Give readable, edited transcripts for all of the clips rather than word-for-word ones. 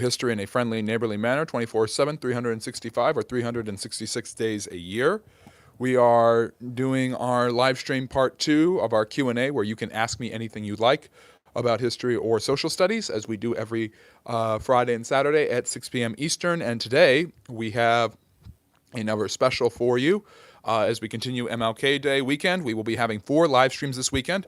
history in a friendly, neighborly manner 24/7, 365 or 366 days a year. We are doing our live stream part 2 of our Q&A, where you can ask me anything you'd like about history or social studies, as we do every Friday and Saturday at 6 p.m. Eastern. And today we have another special for you. As we continue MLK Day weekend, we will be having 4 live streams this weekend,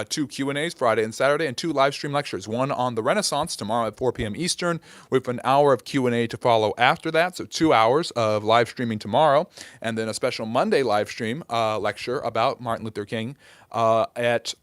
2 Q&As Friday and Saturday, and 2 live stream lectures, one on the Renaissance tomorrow at 4 p.m. Eastern, with an hour of Q&A to follow after that, so 2 hours of live streaming tomorrow, and then a special Monday live stream lecture about Martin Luther King at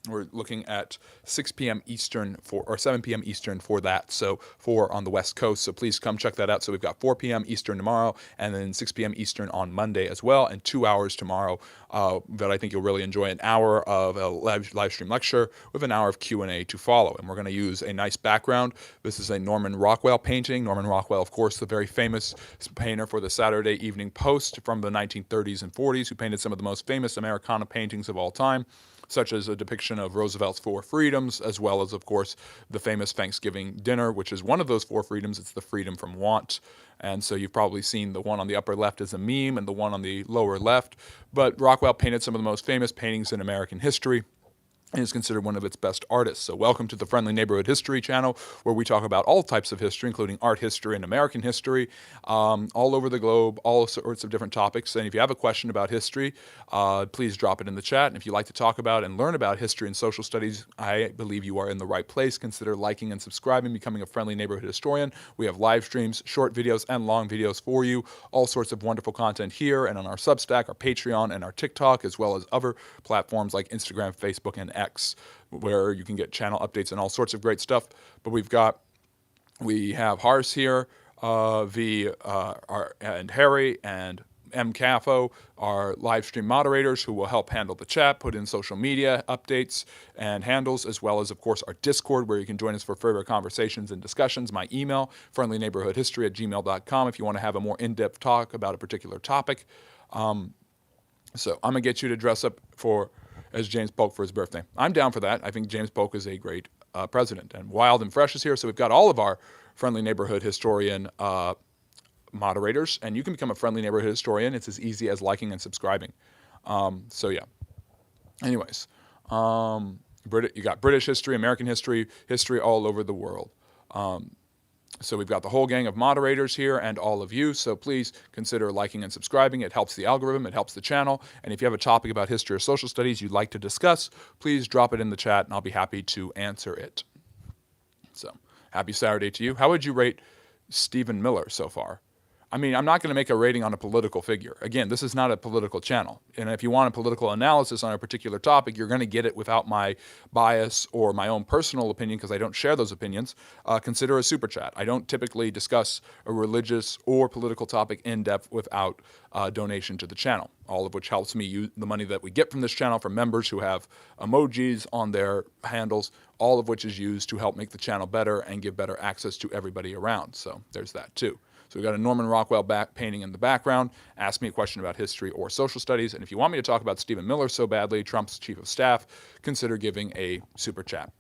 we're looking at 6 p.m. Eastern or 7 p.m. Eastern for that, so 4 on the West Coast. So please come check that out. So we've got 4 p.m. Eastern tomorrow, and then 6 p.m. Eastern on Monday as well, and 2 hours tomorrow that I think you'll really enjoy. An hour of a live stream lecture with an hour of Q&A to follow. And we're going to use a nice background. This is a Norman Rockwell painting. Norman Rockwell, of course, the very famous painter for the Saturday Evening Post from the 1930s and 40s, who painted some of the most famous Americana paintings of all time, such as a depiction of Roosevelt's 4 freedoms, as well as, of course, the famous Thanksgiving dinner, which is one of those 4 freedoms. It's the freedom from want. And so you've probably seen the one on the upper left as a meme and the one on the lower left. But Rockwell painted some of the most famous paintings in American history and is considered one of its best artists. So welcome to the Friendly Neighborhood History channel, where we talk about all types of history, including art history and American history, all over the globe, all sorts of different topics. And if you have a question about history, please drop it in the chat. And if you'd like to talk about and learn about history and social studies, I believe you are in the right place. Consider liking and subscribing, becoming a Friendly Neighborhood Historian. We have live streams, short videos, and long videos for you. All sorts of wonderful content here and on our Substack, our Patreon, and our TikTok, as well as other platforms like Instagram, Facebook, and X, where you can get channel updates and all sorts of great stuff. But we have Hars here, and Harry and M. Caffo, our live stream moderators, who will help handle the chat, put in social media updates and handles, as well as, of course, our Discord, where you can join us for further conversations and discussions. My email, friendlyneighborhoodhistory@gmail.com, if you want to have a more in-depth talk about a particular topic. So I'm going to get you to dress up as James Polk for his birthday. I'm down for that. I think James Polk is a great president. And Wild and Fresh is here, so we've got all of our Friendly Neighborhood Historian moderators, and you can become a Friendly Neighborhood Historian. It's as easy as liking and subscribing. So yeah. Anyways, you got British history, American history, history all over the world. So we've got the whole gang of moderators here and all of you, so please consider liking and subscribing. It helps the algorithm, it helps the channel, and if you have a topic about history or social studies you'd like to discuss, please drop it in the chat and I'll be happy to answer it. So, happy Saturday to you. How would you rate Stephen Miller so far? I mean, I'm not going to make a rating on a political figure. Again, this is not a political channel. And if you want a political analysis on a particular topic, you're going to get it without my bias or my own personal opinion, because I don't share those opinions. Consider a super chat. I don't typically discuss a religious or political topic in depth without donation to the channel, all of which helps me use the money that we get from this channel from members who have emojis on their handles, all of which is used to help make the channel better and give better access to everybody around. So there's that too. So we've got a Norman Rockwell painting in the background. Ask me a question about history or social studies. And if you want me to talk about Stephen Miller so badly, Trump's chief of staff, consider giving a super chat.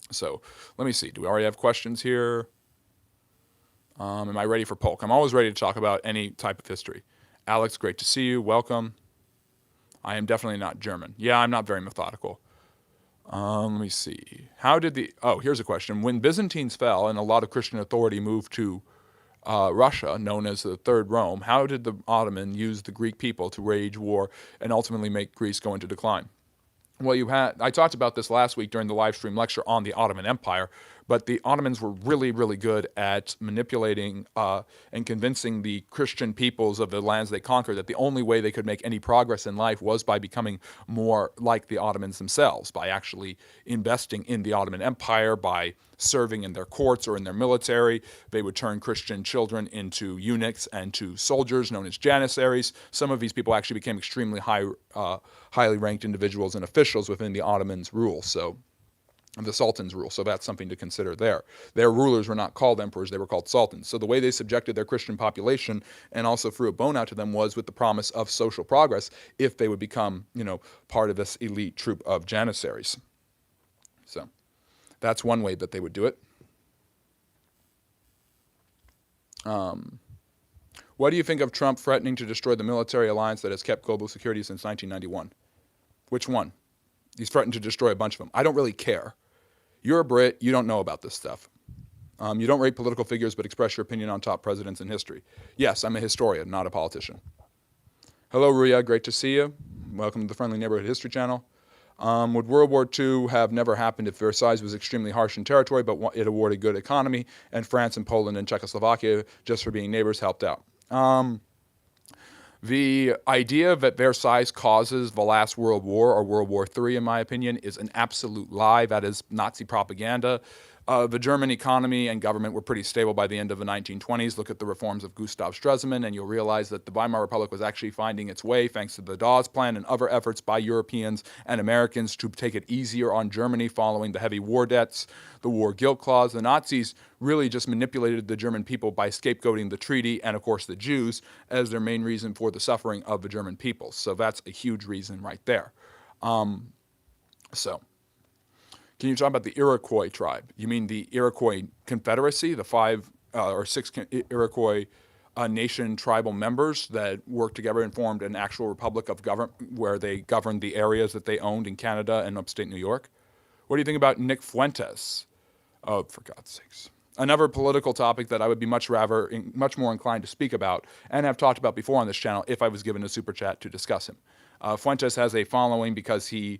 So let me see. Do we already have questions here? Am I ready for Polk? I'm always ready to talk about any type of history. Alex, great to see you. Welcome. I am definitely not German. Yeah, I'm not very methodical. Let me see. Here's a question. When Byzantines fell and a lot of Christian authority moved to Russia, known as the Third Rome, how did the Ottoman use the Greek people to wage war and ultimately make Greece go into decline? Well, I talked about this last week during the live stream lecture on the Ottoman Empire, but the Ottomans were really, really good at manipulating and convincing the Christian peoples of the lands they conquered that the only way they could make any progress in life was by becoming more like the Ottomans themselves, by actually investing in the Ottoman Empire, by serving in their courts or in their military. They would turn Christian children into eunuchs and to soldiers known as janissaries. Some of these people actually became extremely highly ranked individuals and officials within the Ottomans' rule. So the Sultan's rule, so that's something to consider there. Their rulers were not called emperors, they were called sultans. So the way they subjected their Christian population and also threw a bone out to them was with the promise of social progress if they would become, part of this elite troop of janissaries. So That's one way that they would do it. What do you think of Trump threatening to destroy the military alliance that has kept global security since 1991? Which one? He's threatened to destroy a bunch of them. I don't really care. You're a Brit. You don't know about this stuff. You don't rate political figures, but express your opinion on top presidents in history. Yes, I'm a historian, not a politician. Hello, Ria. Great to see you. Welcome to the Friendly Neighborhood History Channel. Would World War II have never happened if Versailles was extremely harsh in territory, but it awarded good economy, and France and Poland and Czechoslovakia, just for being neighbors, helped out? The idea that Versailles causes the last World War or World War III, in my opinion, is an absolute lie. That is Nazi propaganda. The German economy and government were pretty stable by the end of the 1920s. Look at the reforms of Gustav Stresemann, and you'll realize that the Weimar Republic was actually finding its way thanks to the Dawes Plan and other efforts by Europeans and Americans to take it easier on Germany following the heavy war debts, the war guilt clause. The Nazis really just manipulated the German people by scapegoating the treaty and, of course, the Jews as their main reason for the suffering of the German people. So that's a huge reason right there. Can you talk about the Iroquois tribe? You mean the Iroquois Confederacy, the 5 or 6 Iroquois nation tribal members that worked together and formed an actual republic of government where they governed the areas that they owned in Canada and upstate New York? What do you think about Nick Fuentes? Oh, for God's sakes. Another political topic that I would be much more inclined to speak about and have talked about before on this channel if I was given a super chat to discuss him. Fuentes has a following because he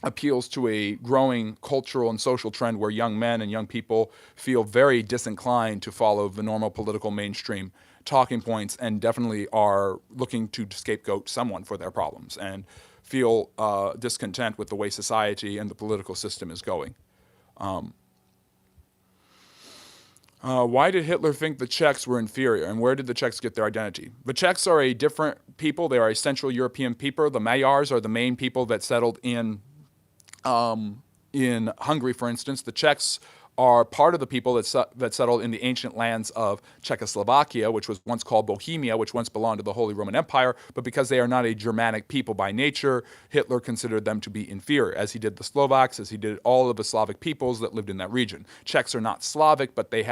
appeals to a growing cultural and social trend where young men and young people feel very disinclined to follow the normal political mainstream talking points and definitely are looking to scapegoat someone for their problems and feel discontent with the way society and the political system is going. Why did Hitler think the Czechs were inferior, and where did the Czechs get their identity? The Czechs are a different people. They are a Central European people. The Magyars are the main people that settled in Hungary, for instance. The Czechs are part of the people that settled in the ancient lands of Czechoslovakia, which was once called Bohemia, which once belonged to the Holy Roman Empire, but because they are not a Germanic people by nature, Hitler considered them to be inferior, as he did the Slovaks, as he did all of the Slavic peoples that lived in that region. Czechs are not Slavic, but they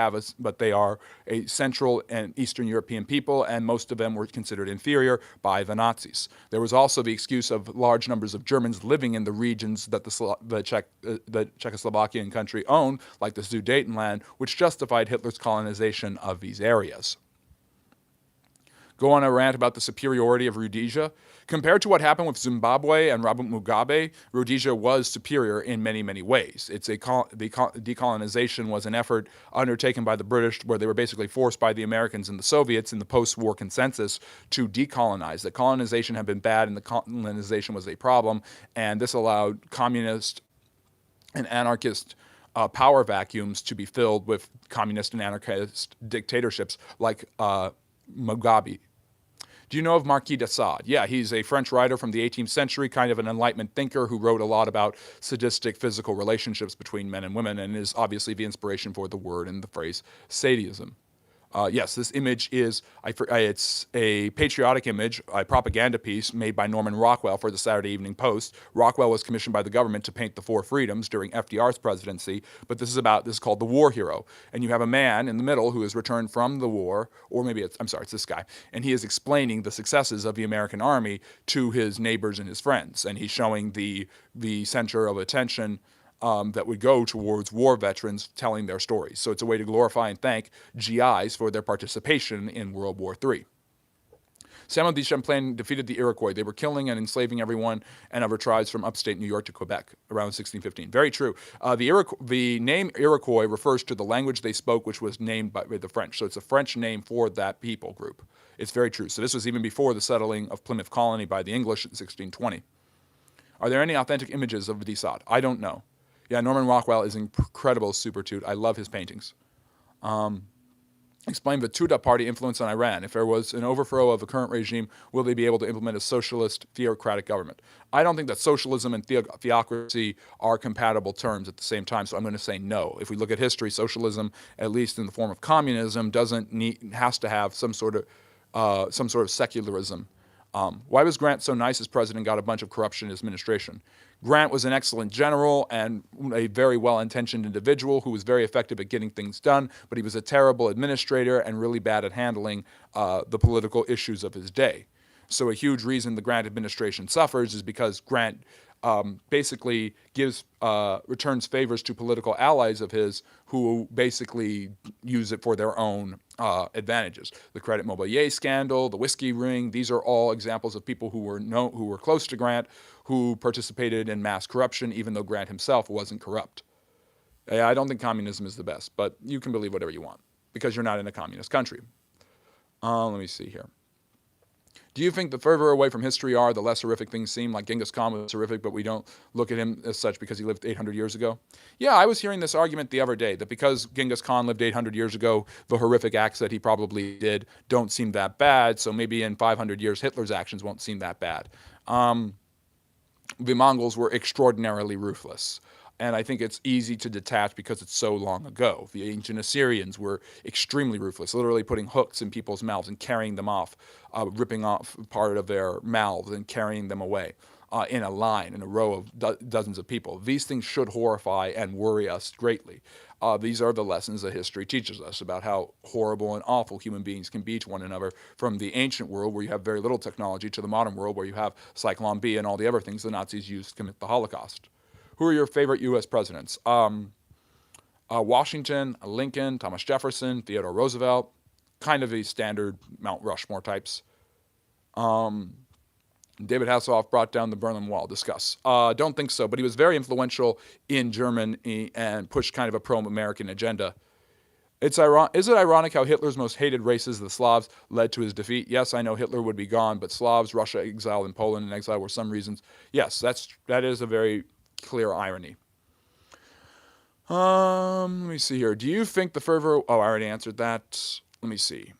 are a Central and Eastern European people, and most of them were considered inferior by the Nazis. There was also the excuse of large numbers of Germans living in the regions that the Czechoslovakian country owned, like the Sudetenland, which justified Hitler's colonization of these areas. Go on a rant about the superiority of Rhodesia. Compared to what happened with Zimbabwe and Robert Mugabe, Rhodesia was superior in many, many ways. The decolonization was an effort undertaken by the British where they were basically forced by the Americans and the Soviets in the post-war consensus to decolonize. That colonization had been bad and the colonization was a problem, and this allowed communist and anarchist power vacuums to be filled with communist and anarchist dictatorships like Mugabe. Do you know of Marquis de Sade? Yeah, he's a French writer from the 18th century, kind of an Enlightenment thinker who wrote a lot about sadistic physical relationships between men and women, and is obviously the inspiration for the word and the phrase sadism. Yes, this image is, it's a patriotic image, a propaganda piece made by Norman Rockwell for the Saturday Evening Post. Rockwell was commissioned by the government to paint the 4 freedoms during FDR's presidency, but this is called the war hero. And you have a man in the middle who has returned from the war, or maybe it's this guy, and he is explaining the successes of the American army to his neighbors and his friends, and he's showing the center of attention that would go towards war veterans telling their stories. So it's a way to glorify and thank GIs for their participation in World War III. Samuel de Champlain defeated the Iroquois. They were killing and enslaving everyone and other tribes from upstate New York to Quebec around 1615. Very true. The name Iroquois refers to the language they spoke, which was named by the French. So it's a French name for that people group. It's very true. So this was even before the settling of Plymouth Colony by the English in 1620. Are there any authentic images of de Sade? I don't know. Yeah, Norman Rockwell is an incredible super toot. I love his paintings. Explain the Tudeh party influence on Iran. If there was an overthrow of the current regime, will they be able to implement a socialist theocratic government? I don't think that socialism and theocracy are compatible terms at the same time, so I'm going to say no. If we look at history, socialism, at least in the form of communism, has to have some sort of secularism Why was Grant so nice as president, got a bunch of corruption in his administration? Grant was an excellent general and a very well-intentioned individual who was very effective at getting things done, but he was a terrible administrator and really bad at handling the political issues of his day. So a huge reason the Grant administration suffers is because Grant basically returns favors to political allies of his who basically use it for their own advantages. The Credit Mobilier scandal, the whiskey ring, these are all examples of people who were close to Grant, who participated in mass corruption, even though Grant himself wasn't corrupt. I don't think communism is the best, but you can believe whatever you want because you're not in a communist country. Let me see here. Do you think the further away from history are, the less horrific things seem? Like Genghis Khan was horrific, but we don't look at him as such because he lived 800 years ago? Yeah, I was hearing this argument the other day, that because Genghis Khan lived 800 years ago, the horrific acts that he probably did don't seem that bad, so maybe in 500 years Hitler's actions won't seem that bad. The Mongols were extraordinarily ruthless. And I think it's easy to detach because it's so long ago. The ancient Assyrians were extremely ruthless, literally putting hooks in people's mouths and carrying them off, ripping off part of their mouths and carrying them away in a line, in a row of dozens of people. These things should horrify and worry us greatly. These are the lessons that history teaches us about how horrible and awful human beings can be to one another, from the ancient world where you have very little technology to the modern world where you have Cyclone B and all the other things the Nazis used to commit the Holocaust. Who are your favorite U.S. presidents? Washington, Lincoln, Thomas Jefferson, Theodore Roosevelt, kind of the standard Mount Rushmore types. David Hasselhoff brought down the Berlin Wall. Discuss. Don't think so, but he was very influential in Germany and pushed kind of a pro-American agenda. Is it ironic how Hitler's most hated races, the Slavs, led to his defeat? Yes, I know Hitler would be gone, but Slavs, Russia exiled, and Poland in exile were some reasons. Yes, that is a very clear irony. Let me see here. Do you think the fervor... Oh, I already answered that. Let me see.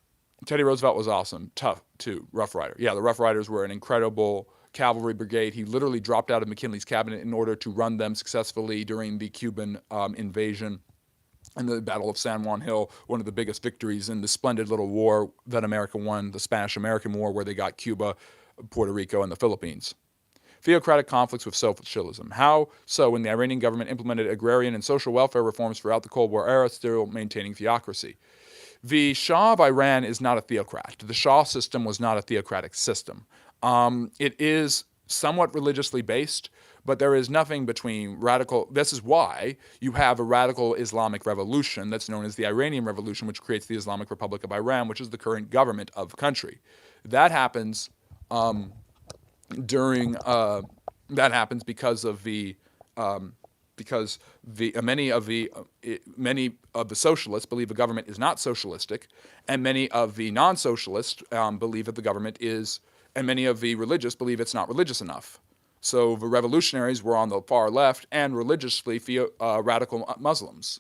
Teddy Roosevelt was awesome. Tough, too. Rough Rider. Yeah, the Rough Riders were an incredible cavalry brigade. He literally dropped out of McKinley's cabinet in order to run them successfully during the Cuban invasion and the Battle of San Juan Hill, one of the biggest victories in the splendid little war that America won, the Spanish-American War, where they got Cuba, Puerto Rico, and the Philippines. Theocratic conflicts with socialism. How so when the Iranian government implemented agrarian and social welfare reforms throughout the Cold War era, still maintaining theocracy? The Shah of Iran is not a theocrat. The Shah system was not a theocratic system. It is somewhat religiously based, but there is nothing between radical... This is why you have a radical Islamic revolution that's known as the Iranian Revolution, which creates the Islamic Republic of Iran, which is the current government of the country. That happens... that happens because of many of the socialists believe the government is not socialistic, and many of the non-socialists believe that the government is, and many of the religious believe it's not religious enough. So the revolutionaries were on the far left and religiously radical Muslims.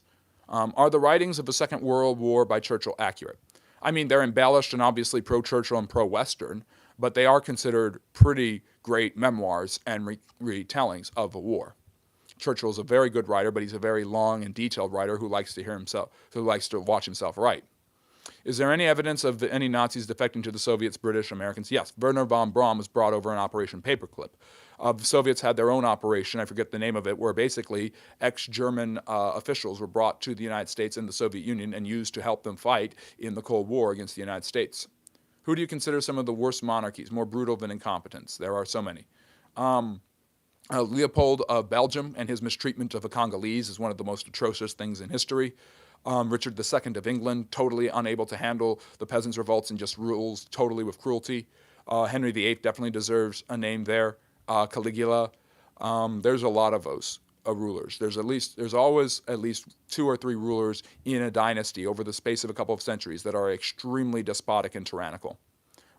Are the writings of the Second World War by Churchill accurate? I mean, they're embellished and obviously pro-Churchill and pro-Western, but they are considered pretty great memoirs and retellings of the war. Churchill's a very good writer, but he's a very long and detailed writer who likes to watch himself write. Is there any evidence of any Nazis defecting to the Soviets, British, Americans? Yes, Werner von Braun was brought over in Operation Paperclip. The Soviets had their own operation, I forget the name of it, where basically ex-German officials were brought to the United States and the Soviet Union and used to help them fight in the Cold War against the United States. Who do you consider some of the worst monarchies, more brutal than incompetence? There are so many. Leopold of Belgium and his mistreatment of the Congolese is one of the most atrocious things in history. Richard II of England, totally unable to handle the peasants' revolts and just rules totally with cruelty. Henry VIII definitely deserves a name there. Caligula. There's a lot of those rulers. There's always at least 2 or 3 rulers in a dynasty over the space of a couple of centuries that are extremely despotic and tyrannical.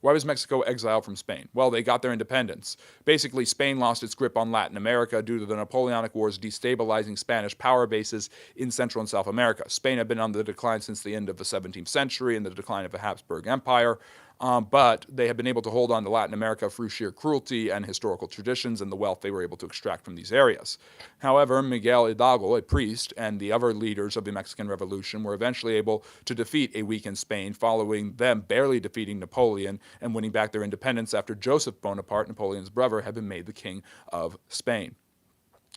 Why was Mexico exiled from Spain? Well, they got their independence. Basically, Spain lost its grip on Latin America due to the Napoleonic Wars destabilizing Spanish power bases in Central and South America. Spain had been on the decline since the end of the 17th century and the decline of the Habsburg Empire. But they have been able to hold on to Latin America through sheer cruelty and historical traditions and the wealth they were able to extract from these areas. However, Miguel Hidalgo, a priest, and the other leaders of the Mexican Revolution were eventually able to defeat a weakened Spain, following them barely defeating Napoleon and winning back their independence after Joseph Bonaparte, Napoleon's brother, had been made the king of Spain.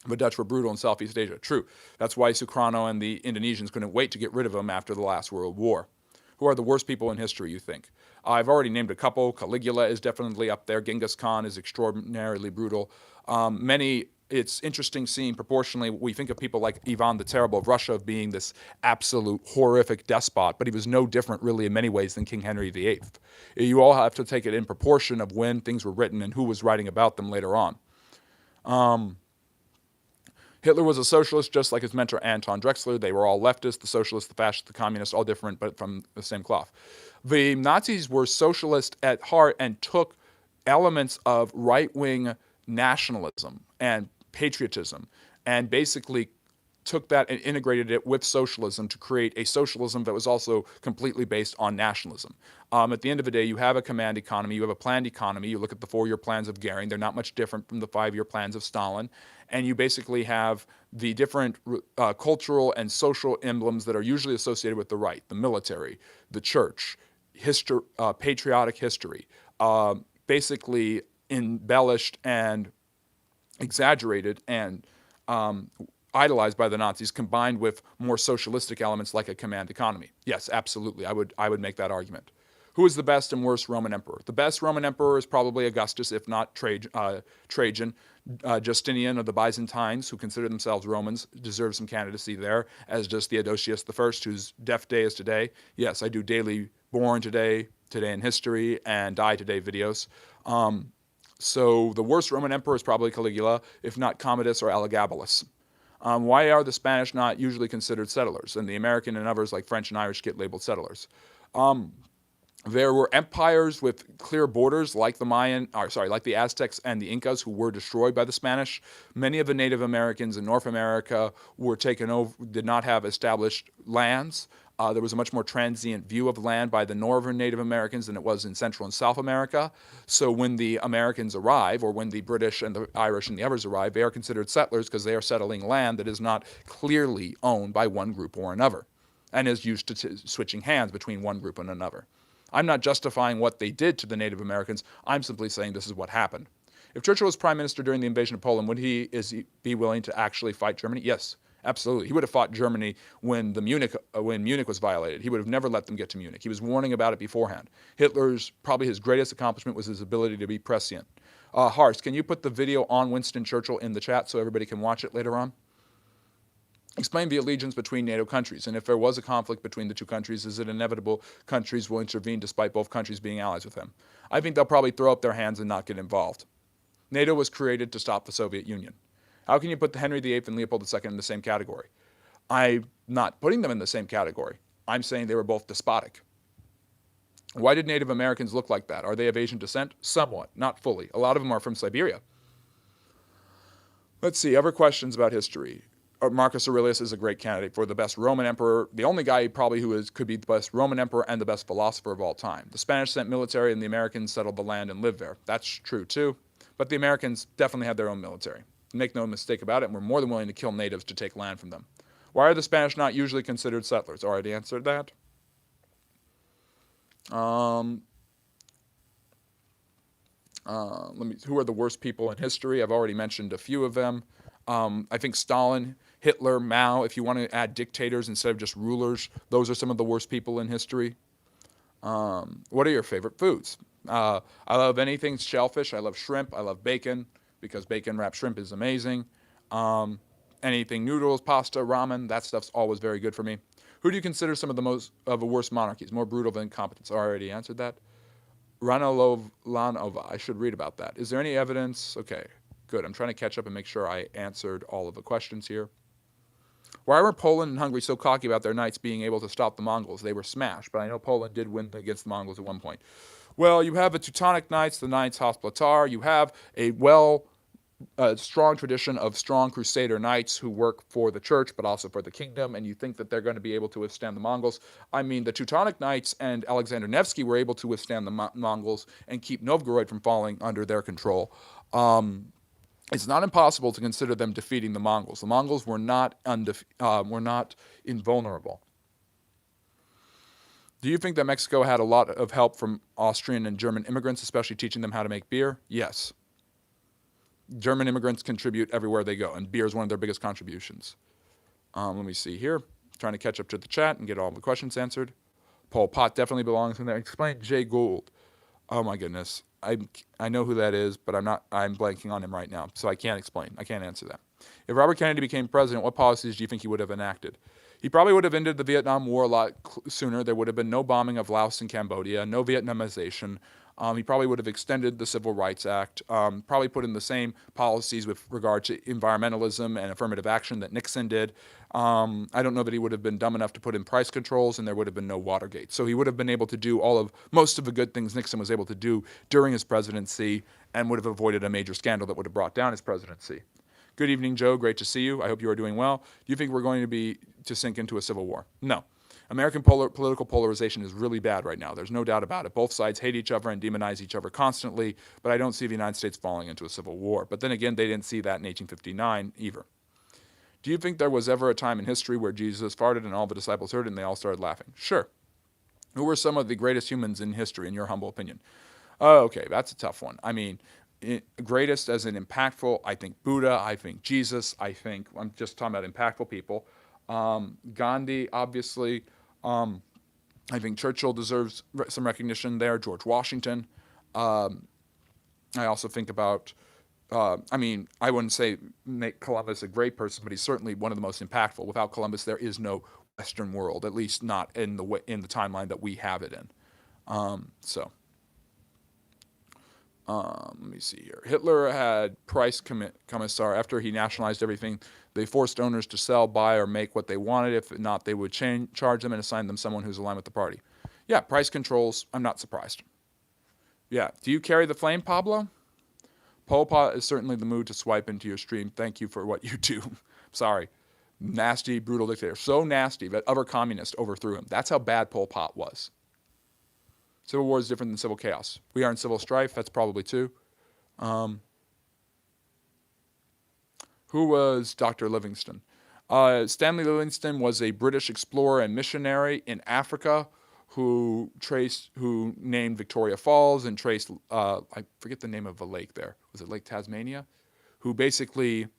The Dutch were brutal in Southeast Asia. True. That's why Sukarno and the Indonesians couldn't wait to get rid of them after the last World War. Who are the worst people in history, you think? I've already named a couple. Caligula is definitely up there. Genghis Khan is extraordinarily brutal. It's interesting seeing proportionally, we think of people like Ivan the Terrible of Russia of being this absolute horrific despot, but he was no different really in many ways than King Henry VIII. You all have to take it in proportion of when things were written and who was writing about them later on. Hitler was a socialist, just like his mentor Anton Drexler. They were all leftists, the socialists, the fascists, the communists, all different, but from the same cloth. The Nazis were socialist at heart and took elements of right-wing nationalism and patriotism and basically took that and integrated it with socialism to create a socialism that was also completely based on nationalism. At the end of the day, you have a command economy, you have a planned economy, you look at the 4-year plans of Goering, they're not much different from the 5-year plans of Stalin, and you basically have the different cultural and social emblems that are usually associated with the right, the military, the church, patriotic history, basically embellished and exaggerated and idolized by the Nazis, combined with more socialistic elements like a command economy. Yes, absolutely, I would make that argument. Who is the best and worst Roman emperor? The best Roman emperor is probably Augustus, if not Trajan. Justinian of the Byzantines, who consider themselves Romans, deserve some candidacy there, as does Theodosius I, whose death day is today. Yes, I do daily born today in history, and die today videos. So the worst Roman emperor is probably Caligula, if not Commodus or Elagabalus. Why are the Spanish not usually considered settlers, and the American and others like French and Irish get labeled settlers? There were empires with clear borders, like the Aztecs and the Incas, who were destroyed by the Spanish. Many of the Native Americans in North America were taken over, did not have established lands. There was a much more transient view of land by the northern Native Americans than it was in Central and South America. So when the Americans arrive, or when the British and the Irish and the others arrive, they are considered settlers because they are settling land that is not clearly owned by one group or another, and is used to switching hands between one group and another. I'm not justifying what they did to the Native Americans. I'm simply saying this is what happened. If Churchill was prime minister during the invasion of Poland, would he be willing to actually fight Germany? Yes, absolutely. He would have fought Germany when Munich was violated. He would have never let them get to Munich. He was warning about it beforehand. Hitler's, probably his greatest accomplishment was his ability to be prescient. Harst, can you put the video on Winston Churchill in the chat so everybody can watch it later on? Explain the allegiance between NATO countries, and if there was a conflict between the two countries, is it inevitable countries will intervene despite both countries being allies with them? I think they'll probably throw up their hands and not get involved. NATO was created to stop the Soviet Union. How can you put Henry VIII and Leopold II in the same category? I'm not putting them in the same category. I'm saying they were both despotic. Why did Native Americans look like that? Are they of Asian descent? Somewhat, not fully. A lot of them are from Siberia. Let's see, other questions about history. Marcus Aurelius is a great candidate for the best Roman emperor, the only guy probably who could be the best Roman emperor and the best philosopher of all time. The Spanish sent military and the Americans settled the land and lived there. That's true too, but the Americans definitely had their own military. Make no mistake about it, and we're more than willing to kill natives to take land from them. Why are the Spanish not usually considered settlers? Already answered that. Who are the worst people in history? I've already mentioned a few of them. I think Stalin, Hitler, Mao, if you want to add dictators instead of just rulers, those are some of the worst people in history. What are your favorite foods? I love anything shellfish. I love shrimp. I love bacon because bacon wrapped shrimp is amazing. Anything noodles, pasta, ramen, that stuff's always very good for me. Who do you consider some of the worst monarchies, more brutal than incompetence? I already answered that. Lanova, I should read about that. Is there any evidence? Okay, good. I'm trying to catch up and make sure I answered all of the questions here. Why were Poland and Hungary so cocky about their knights being able to stop the Mongols? They were smashed, but I know Poland did win against the Mongols at one point. Well, you have the Teutonic Knights, the Knights Hospitaller. You have a a strong tradition of strong crusader knights who work for the church but also for the kingdom, and you think that they're going to be able to withstand the Mongols. I mean, the Teutonic Knights and Alexander Nevsky were able to withstand the Mongols and keep Novgorod from falling under their control. It's not impossible to consider them defeating the Mongols. The Mongols were not invulnerable. Do you think that Mexico had a lot of help from Austrian and German immigrants, especially teaching them how to make beer? Yes. German immigrants contribute everywhere they go, and beer is one of their biggest contributions. Let me see here. Trying to catch up to the chat and get all the questions answered. Pol Pot definitely belongs in there. Explain Jay Gould. Oh my goodness. I know who that is, but I'm blanking on him right now, so I can't explain. I can't answer that. If Robert Kennedy became president, what policies do you think he would have enacted? He probably would have ended the Vietnam War a lot sooner. There would have been no bombing of Laos and Cambodia, no Vietnamization. He probably would have extended the Civil Rights Act, probably put in the same policies with regard to environmentalism and affirmative action that Nixon did. I don't know that he would have been dumb enough to put in price controls, and there would have been no Watergate. So he would have been able to do most of the good things Nixon was able to do during his presidency, and would have avoided a major scandal that would have brought down his presidency. Good evening, Joe. Great to see you. I hope you are doing well. Do you think we're going to sink into a civil war? No. American political polarization is really bad right now. There's no doubt about it. Both sides hate each other and demonize each other constantly, but I don't see the United States falling into a civil war. But then again, they didn't see that in 1859 either. Do you think there was ever a time in history where Jesus farted and all the disciples heard it and they all started laughing? Sure. Who were some of the greatest humans in history, in your humble opinion? Oh, okay, that's a tough one. I mean, greatest as in impactful, I think Buddha, I think Jesus, I'm just talking about impactful people. Gandhi, obviously. I think Churchill deserves some recognition there. George Washington. I also think about, I wouldn't say make Columbus a great person, but he's certainly one of the most impactful. Without Columbus, there is no Western world, at least not in the timeline that we have it in. Let me see here. Hitler had price commissar. After he nationalized everything, they forced owners to sell, buy, or make what they wanted. If not, they would charge them and assign them someone who's aligned with the party. Yeah, price controls. I'm not surprised. Yeah. Do you carry the flame, Pablo? Pol Pot is certainly the mood to swipe into your stream. Thank you for what you do. Sorry. Nasty, brutal dictator. So nasty that other communists overthrew him. That's how bad Pol Pot was. Civil war is different than civil chaos. We are in civil strife. That's probably too. Who was Dr. Livingstone? Stanley Livingstone was a British explorer and missionary in Africa who named Victoria Falls and traced, I forget the name of the lake there. Was it Lake Tasmania? Who basically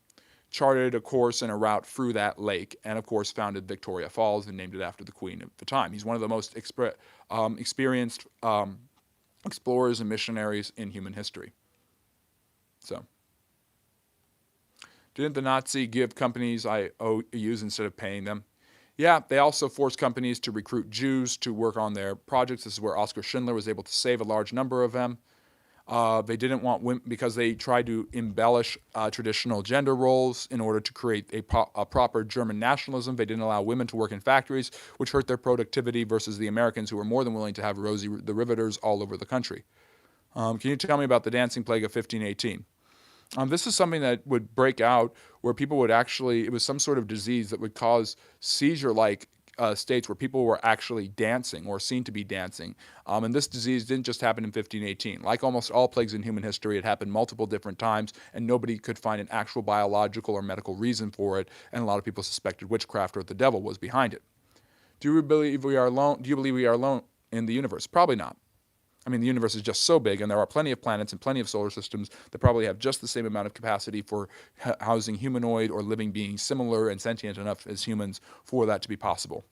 charted a course and a route through that lake, and of course founded Victoria Falls and named it after the queen at the time. He's one of the most experienced explorers and missionaries in human history. So, didn't the Nazi give companies IOUs instead of paying them? Yeah, they also forced companies to recruit Jews to work on their projects. This is where Oskar Schindler was able to save a large number of them. They didn't want women because they tried to embellish traditional gender roles in order to create a proper German nationalism. They didn't allow women to work in factories, which hurt their productivity versus the Americans who were more than willing to have Rosie the Riveters all over the country. Can you tell me about the dancing plague of 1518? This is something that would break out where people would it was some sort of disease that would cause seizure-like states where people were actually dancing or seen to be dancing. And this disease didn't just happen in 1518. Like almost all plagues in human history, it happened multiple different times, and nobody could find an actual biological or medical reason for it, and a lot of people suspected witchcraft or the devil was behind it. Do you believe we are alone in the universe? Probably not. I mean, the universe is just so big, and there are plenty of planets and plenty of solar systems that probably have just the same amount of capacity for housing humanoid or living beings similar and sentient enough as humans for that to be possible.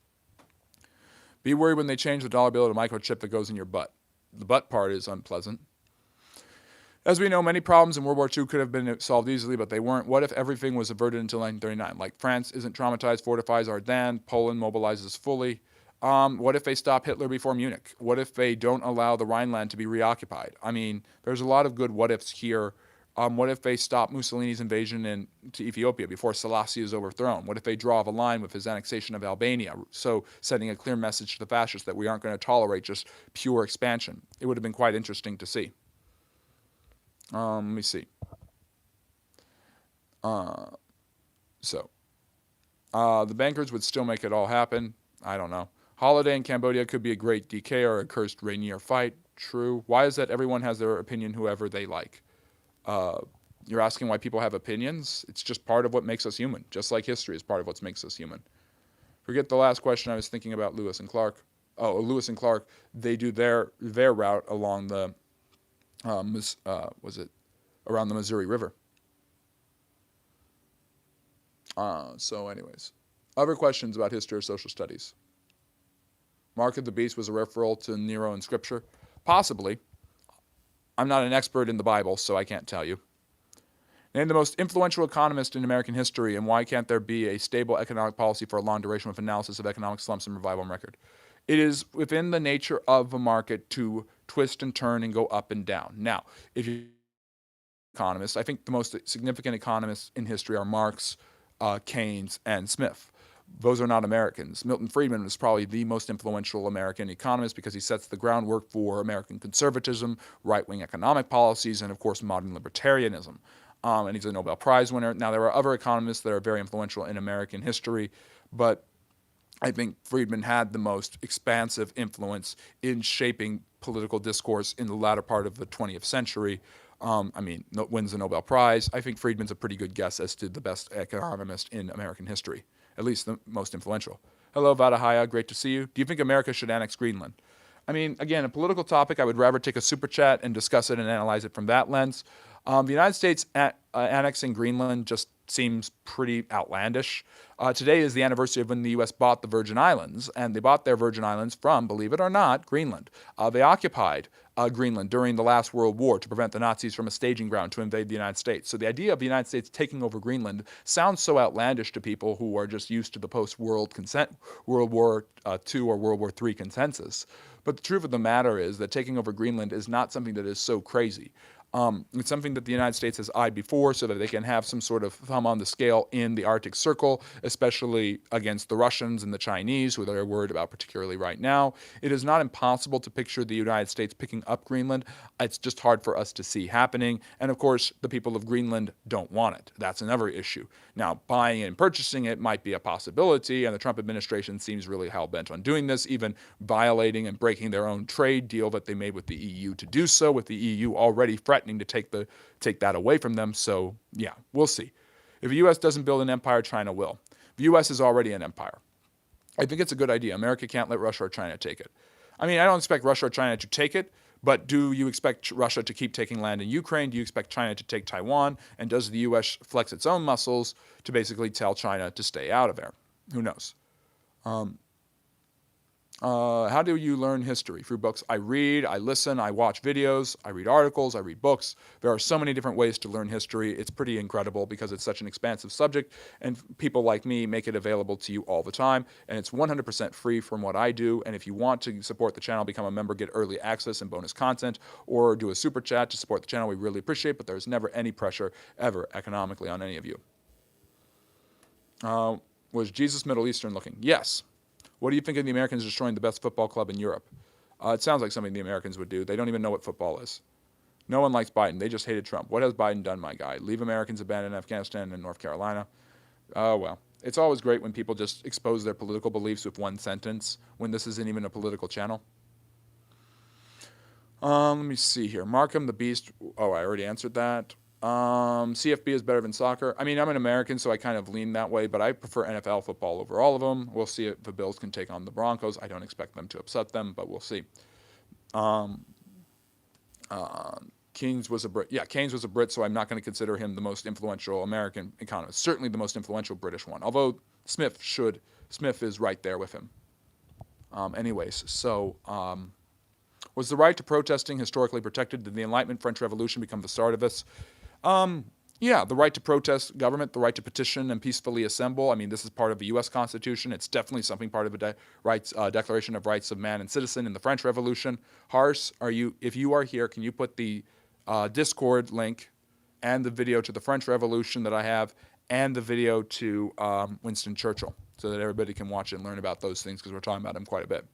Be worried when they change the dollar bill to a microchip that goes in your butt. The butt part is unpleasant. As we know, many problems in World War II could have been solved easily, but they weren't. What if everything was averted until 1939? Like France isn't traumatized, fortifies Ardennes, Poland mobilizes fully. What if they stop Hitler before Munich? What if they don't allow the Rhineland to be reoccupied? I mean, there's a lot of good what ifs here. What if they stop Mussolini's invasion into Ethiopia before Selassie is overthrown? What if they draw the line with his annexation of Albania, so sending a clear message to the fascists that we aren't going to tolerate just pure expansion? It would have been quite interesting to see. Let me see. Uh, so the bankers would still make it all happen. I don't know. Holiday in Cambodia could be a great DK or a cursed Rainier fight. True. Why is that everyone has their opinion whoever they like? Uh, you're asking why people have opinions? It's just part of what makes us human, just like history is part of what makes us human. Forget the last question. I was thinking about Lewis and Clark. Oh, Lewis and Clark, they do their route along the, was it around the Missouri River? So anyways, other questions about history or social studies? Mark of the Beast was a referral to Nero in Scripture? Possibly. I'm not an expert in the Bible, so I can't tell you. Name the most influential economist in American history, and why can't there be a stable economic policy for a long duration with analysis of economic slumps and revival on record? It is within the nature of a market to twist and turn and go up and down. Now, if you're an economist, I think the most significant economists in history are Marx, Keynes, and Smith. Those are not Americans. Milton Friedman is probably the most influential American economist because he sets the groundwork for American conservatism, right-wing economic policies, and of course modern libertarianism. And he's a Nobel Prize winner. Now, there are other economists that are very influential in American history, but I think Friedman had the most expansive influence in shaping political discourse in the latter part of the 20th century. Wins the Nobel Prize. I think Friedman's a pretty good guess as to the best economist in American history, at least the most influential. Hello, Vadahaya, great to see you. Do you think America should annex Greenland? I mean, again, a political topic, I would rather take a super chat and discuss it and analyze it from that lens. The United States annexing Greenland just seems pretty outlandish. Today is the anniversary of when the U.S. bought the Virgin Islands, and they bought their Virgin Islands from, believe it or not, Greenland. They occupied Greenland during the last World War to prevent the Nazis from a staging ground to invade the United States. So the idea of the United States taking over Greenland sounds so outlandish to people who are just used to the post-World War II or World War III consensus. But the truth of the matter is that taking over Greenland is not something that is so crazy. It's something that the United States has eyed before so that they can have some sort of thumb on the scale in the Arctic Circle, especially against the Russians and the Chinese, who they're worried about particularly right now. It is not impossible to picture the United States picking up Greenland. It's just hard for us to see happening. And of course, the people of Greenland don't want it. That's another issue. Now, buying it and purchasing it might be a possibility, and the Trump administration seems really hell-bent on doing this, even violating and breaking their own trade deal that they made with the EU to do so, with the EU already threatening to take that away from them. So yeah, we'll see. If the U.S. doesn't build an empire, China will. The U.S. is already an empire. I think it's a good idea. America can't let Russia or China take it. I mean, I don't expect Russia or China to take it, but do you expect Russia to keep taking land in Ukraine? Do you expect China to take Taiwan? And does the U.S. flex its own muscles to basically tell China to stay out of there? Who knows? How do you learn history? Through books. I read, I listen, I watch videos, I read articles, I read books. There are so many different ways to learn history. It's pretty incredible because it's such an expansive subject, and people like me make it available to you all the time, and it's 100% free from what I do. And if you want to support the channel, become a member, get early access and bonus content, or do a super chat to support the channel, we really appreciate it, but there's never any pressure ever economically on any of you. Was Jesus Middle Eastern looking? Yes. What do you think of the Americans destroying the best football club in Europe? It sounds like something the Americans would do. They don't even know what football is. No one likes Biden. They just hated Trump. What has Biden done, my guy? Leave Americans abandon Afghanistan and North Carolina. Oh, well. It's always great when people just expose their political beliefs with one sentence, when this isn't even a political channel. Let me see here. Markham the Beast. Oh, I already answered that. CFB is better than soccer. I mean, I'm an American, so I kind of lean that way, but I prefer NFL football over all of them. We'll see if the Bills can take on the Broncos. I don't expect them to upset them, but we'll see. Keynes was a Brit. Yeah, Keynes was a Brit, so I'm not going to consider him the most influential American economist. Certainly the most influential British one, although Smith is right there with him. Was the right to protesting historically protected? Did the Enlightenment French Revolution become the start of this? Yeah, the right to protest government, the right to petition and peacefully assemble. I mean, this is part of the U.S. Constitution. It's definitely something part of the Declaration of Rights of Man and Citizen in the French Revolution. Hars, if you are here, can you put the Discord link and the video to the French Revolution that I have and the video to Winston Churchill so that everybody can watch it and learn about those things because we're talking about them quite a bit.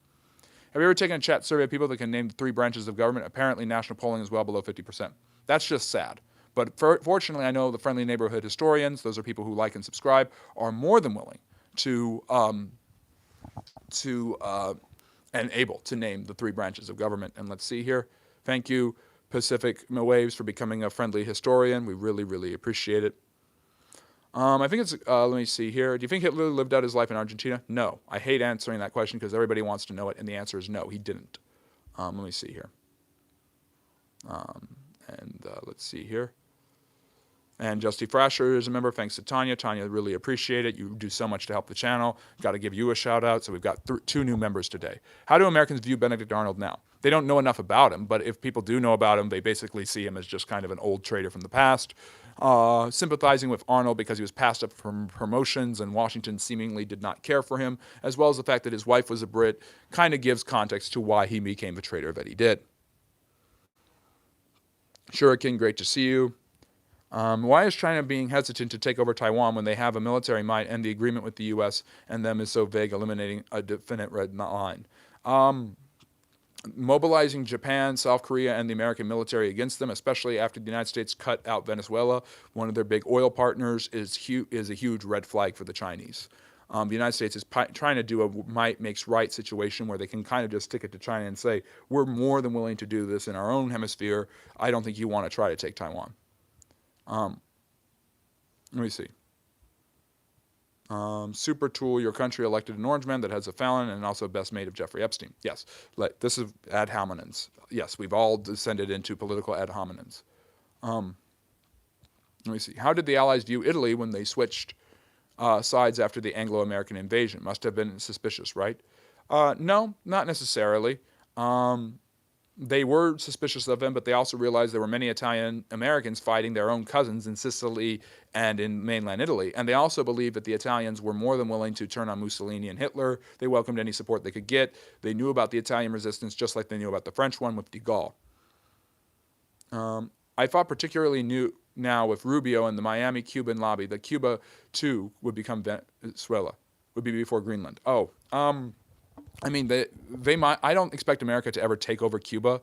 Have you ever taken a chat survey of people that can name the 3 branches of government? Apparently, national polling is well below 50%. That's just sad. But fortunately, I know the Friendly Neighborhood historians, those are people who like and subscribe, are more than willing to and able to name the three branches of government. And let's see here. Thank you, Pacific Waves, for becoming a friendly historian. We really, really appreciate it. I think it's, let me see here. Do you think Hitler lived out his life in Argentina? No. I hate answering that question because everybody wants to know it, and the answer is no, he didn't. Let me see here. Let's see here. And Justy Frasher is a member. Thanks to Tanya. Tanya, really appreciate it. You do so much to help the channel. Got to give you a shout out. So we've got two new members today. How do Americans view Benedict Arnold now? They don't know enough about him, but if people do know about him, they basically see him as just kind of an old traitor from the past. Sympathizing with Arnold because he was passed up for promotions and Washington seemingly did not care for him, as well as the fact that his wife was a Brit, kind of gives context to why he became the traitor that he did. Shuriken, great to see you. Why is China being hesitant to take over Taiwan when they have a military might and the agreement with the U.S. and them is so vague, eliminating a definite red line? Mobilizing Japan, South Korea, and the American military against them, especially after the United States cut out Venezuela, one of their big oil partners, is a huge red flag for the Chinese. The United States is trying to do a might makes right situation where they can kind of just stick it to China and say, we're more than willing to do this in our own hemisphere. I don't think you want to try to take Taiwan. Let me see. Super Tool, your country elected an orange man that has a felon and also best mate of Jeffrey Epstein. Yes, this is ad hominems. Yes, we've all descended into political ad hominems. Let me see. How did the Allies view Italy when they switched sides after the Anglo-American invasion? Must have been suspicious, right? No, not necessarily. They were suspicious of him, but they also realized there were many Italian Americans fighting their own cousins in Sicily and in mainland Italy. And they also believed that the Italians were more than willing to turn on Mussolini and Hitler. They welcomed any support they could get. They knew about the Italian resistance just like they knew about the French one with de Gaulle. I thought particularly now with Rubio and the Miami Cuban lobby that Cuba, too, would become Venezuela, would be before Greenland. I mean, they might. I don't expect America to ever take over Cuba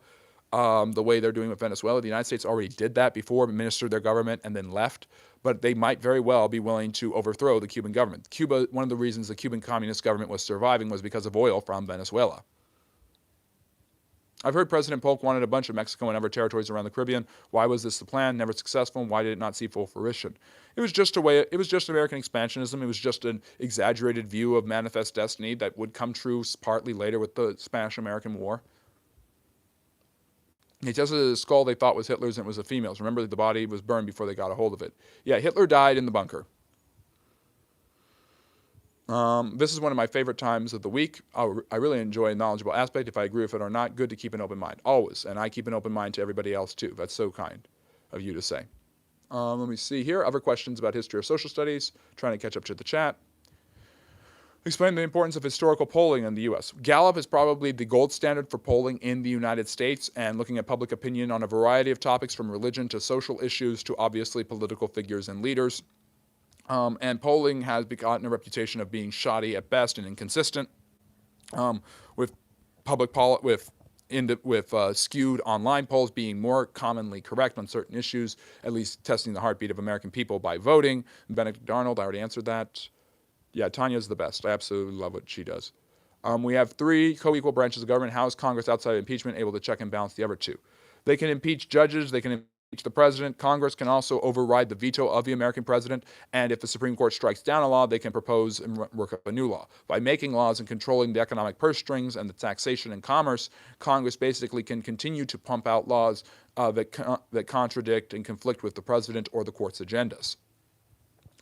the way they're doing with Venezuela. The United States already did that before, administered their government, and then left. But they might very well be willing to overthrow the Cuban government. Cuba, one of the reasons the Cuban Communist government was surviving was because of oil from Venezuela. I've heard President Polk wanted a bunch of Mexico and other territories around the Caribbean. Why was this the plan? Never successful. And why did it not see full fruition? It was just American expansionism. It was just an exaggerated view of manifest destiny that would come true partly later with the Spanish-American War. He tested his skull they thought was Hitler's and it was a female's. Remember that the body was burned before they got a hold of it. Yeah, Hitler died in the bunker. This is one of my favorite times of the week. I really enjoy a knowledgeable aspect. If I agree with it or not, good to keep an open mind. Always. And I keep an open mind to everybody else too. That's so kind of you to say. Let me see here. Other questions about history or social studies. Trying to catch up to the chat. Explain the importance of historical polling in the U.S. Gallup is probably the gold standard for polling in the United States and looking at public opinion on a variety of topics from religion to social issues to obviously political figures and leaders. And polling has gotten a reputation of being shoddy at best and inconsistent, with skewed online polls being more commonly correct on certain issues, at least testing the heartbeat of American people by voting. Benedict Arnold, I already answered that. Yeah, Tanya's the best. I absolutely love what she does. We have three co-equal branches of government. How is Congress outside of impeachment able to check and balance the other two? They can impeach judges. They can impeach the president. Congress can also override the veto of the American president. And if the Supreme Court strikes down a law, they can propose and work up a new law. By making laws and controlling the economic purse strings and the taxation and commerce, Congress basically can continue to pump out laws that contradict and conflict with the president or the court's agendas.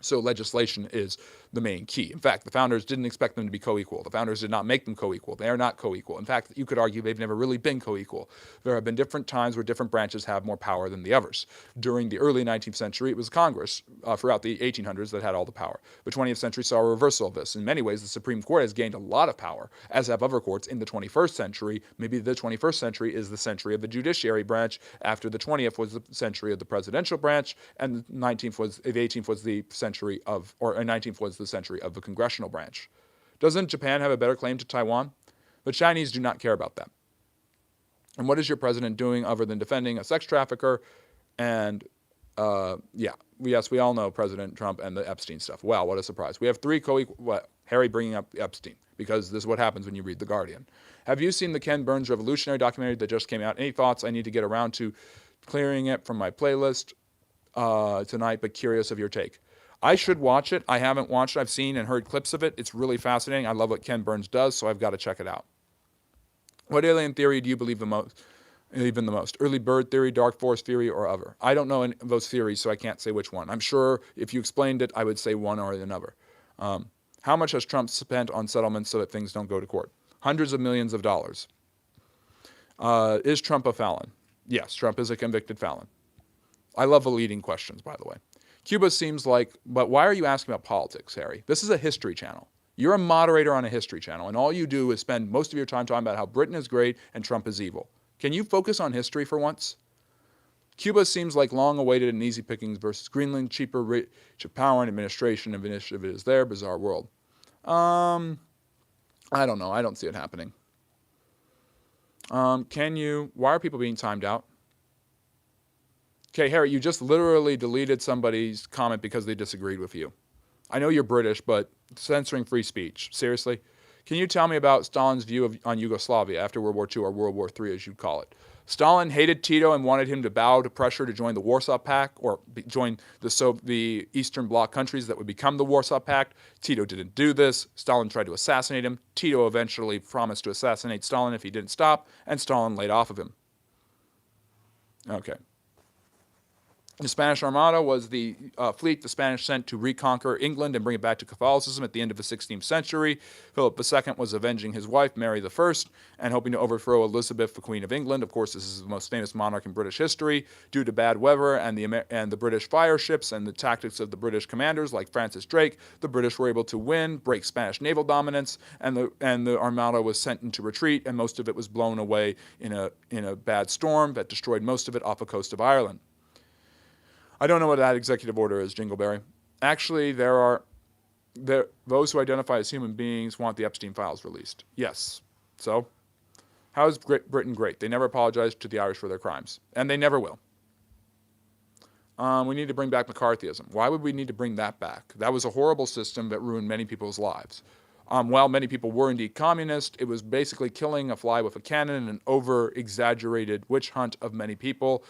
So legislation is the main key. In fact, the founders didn't expect them to be co-equal. The founders did not make them co-equal. They are not co-equal. In fact, you could argue they've never really been co-equal. There have been different times where different branches have more power than the others. During the early 19th century, it was Congress throughout the 1800s that had all the power. The 20th century saw a reversal of this. In many ways, the Supreme Court has gained a lot of power, as have other courts in the 21st century. Maybe the 21st century is the century of the judiciary branch, after the 20th was the century of the presidential branch, and the 18th was the century of, or 19th was the century of the congressional branch. Doesn't Japan have a better claim to Taiwan? The Chinese do not care about that. And what is your president doing other than defending a sex trafficker and Yes, we all know President Trump and the Epstein stuff. Wow, what a surprise. We have three co-equal, Harry bringing up Epstein, because this is what happens when you read The Guardian. Have you seen the Ken Burns Revolutionary documentary that just came out? Any thoughts? I need to get around to clearing it from my playlist tonight, but curious of your take. I should watch it. I haven't watched it. I've seen and heard clips of it. It's really fascinating. I love what Ken Burns does, so I've got to check it out. What alien theory do you believe the most? Even the most? Early bird theory, dark force theory, or other? I don't know any of those theories, so I can't say which one. I'm sure if you explained it, I would say one or another. How much has Trump spent on settlements so that things don't go to court? Hundreds of millions of dollars. Is Trump a felon? Yes, Trump is a convicted felon. I love the leading questions, by the way. Cuba seems like, but why are you asking about politics, Harry? This is a history channel. You're a moderator on a history channel, and all you do is spend most of your time talking about how Britain is great and Trump is evil. Can you focus on history for once? Cuba seems like long-awaited and easy pickings versus Greenland, cheaper, rich power and administration of initiative is there, bizarre world. I don't know. I don't see it happening. Why are people being timed out? Okay, Harry, you just literally deleted somebody's comment because they disagreed with you. I know you're British, but censoring free speech. Seriously? Can you tell me about Stalin's view on Yugoslavia after World War II, or World War III, as you'd call it? Stalin hated Tito and wanted him to bow to pressure to join the Warsaw Pact, or join the Eastern Bloc countries that would become the Warsaw Pact. Tito didn't do this. Stalin tried to assassinate him. Tito eventually promised to assassinate Stalin if he didn't stop, and Stalin laid off of him. Okay. The Spanish Armada was the fleet the Spanish sent to reconquer England and bring it back to Catholicism at the end of the 16th century. Philip II was avenging his wife, Mary I, and hoping to overthrow Elizabeth, the Queen of England. Of course, this is the most famous monarch in British history. Due to bad weather and the British fire ships and the tactics of the British commanders like Francis Drake, the British were able to win, break Spanish naval dominance, and the Armada was sent into retreat, and most of it was blown away in a bad storm that destroyed most of it off the coast of Ireland. I don't know what that executive order is, Jingleberry. Actually, those who identify as human beings want the Epstein files released. Yes. So, how is Britain great? They never apologized to the Irish for their crimes, and they never will. We need to bring back McCarthyism. Why would we need to bring that back? That was a horrible system that ruined many people's lives. While many people were indeed communist, it was basically killing a fly with a cannon and an over-exaggerated witch hunt of many people,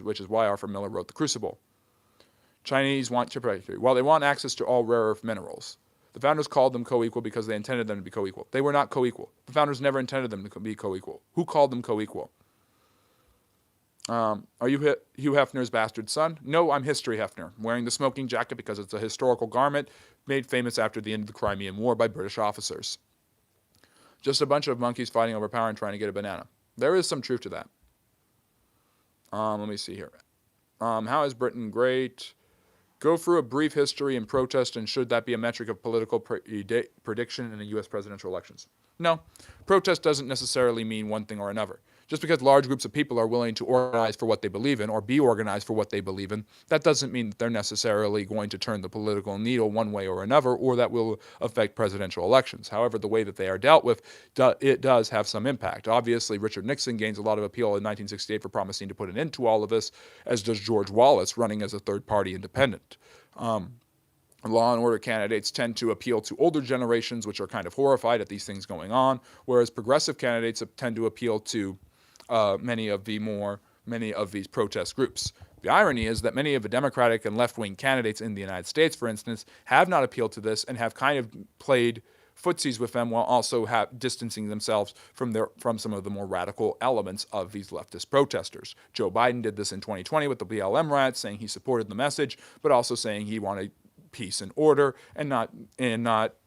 which is why Arthur Miller wrote The Crucible. Chinese want chip factory. Well, they want access to all rare earth minerals. The founders called them co-equal because they intended them to be co-equal. They were not co-equal. The founders never intended them to be co-equal. Who called them co-equal? Are you Hugh Hefner's bastard son? No, I'm History Hefner, wearing the smoking jacket because it's a historical garment made famous after the end of the Crimean War by British officers. Just a bunch of monkeys fighting over power and trying to get a banana. There is some truth to that. Let me see here. How is Britain great? Go through a brief history and protest, and should that be a metric of political prediction in the U.S. presidential elections? No. Protest doesn't necessarily mean one thing or another. Just because large groups of people are willing to organize for what they believe in or be organized for what they believe in, that doesn't mean that they're necessarily going to turn the political needle one way or another, or that will affect presidential elections. However, the way that they are dealt with, it does have some impact. Obviously, Richard Nixon gains a lot of appeal in 1968 for promising to put an end to all of this, as does George Wallace running as a third-party independent. Law and order candidates tend to appeal to older generations, which are kind of horrified at these things going on, whereas progressive candidates tend to appeal to many of these protest groups. The irony is that many of the Democratic and left-wing candidates in the United States, for instance, have not appealed to this and have kind of played footsies with them while also distancing themselves from some of the more radical elements of these leftist protesters. Joe Biden did this in 2020 with the BLM riots, saying he supported the message, but also saying he wanted peace and order, and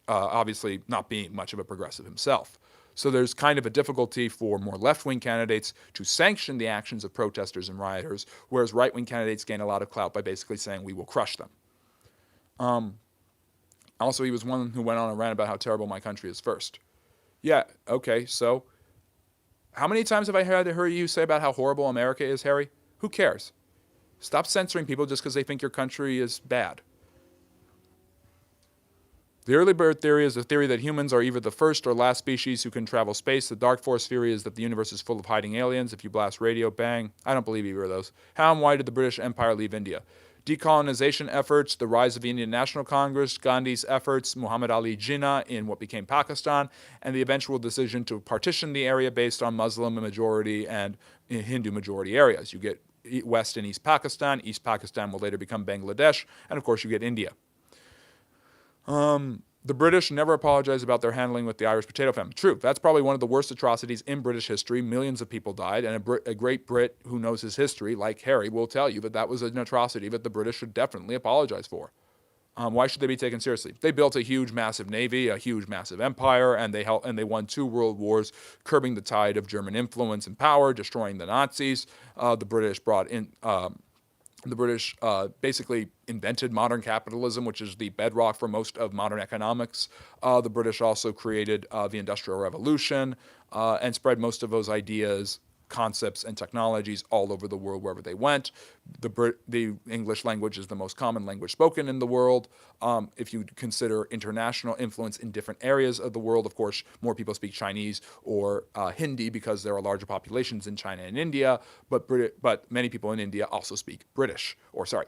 obviously not being much of a progressive himself. So there's kind of a difficulty for more left-wing candidates to sanction the actions of protesters and rioters, whereas right-wing candidates gain a lot of clout by basically saying, we will crush them. Also, he was one who went on a rant about how terrible my country is first. Yeah, okay, so how many times have I heard you say about how horrible America is, Harry? Who cares? Stop censoring people just because they think your country is bad. The early bird theory is the theory that humans are either the first or last species who can travel space. The dark force theory is that the universe is full of hiding aliens. If you blast radio, bang. I don't believe either of those. How and why did the British Empire leave India? Decolonization efforts, the rise of the Indian National Congress, Gandhi's efforts, Muhammad Ali Jinnah in what became Pakistan, and the eventual decision to partition the area based on Muslim majority and Hindu majority areas. You get West and East Pakistan. East Pakistan will later become Bangladesh, and of course you get India. The British never apologized about their handling with the Irish potato famine. True, that's probably one of the worst atrocities in British history. Millions of people died, and a great Brit who knows his history, like Harry, will tell you that that was an atrocity that the British should definitely apologize for. Why should they be taken seriously? They built a huge, massive navy, a huge, massive empire, and they won 2 world wars, curbing the tide of German influence and power, destroying the Nazis. The British basically invented modern capitalism, which is the bedrock for most of modern economics. The British also created the Industrial Revolution and spread most of those ideas, concepts, and technologies all over the world wherever they went. The English language is the most common language spoken in the world. If you consider international influence in different areas of the world, of course, more people speak Chinese or Hindi because there are larger populations in China and India, but many people in India also speak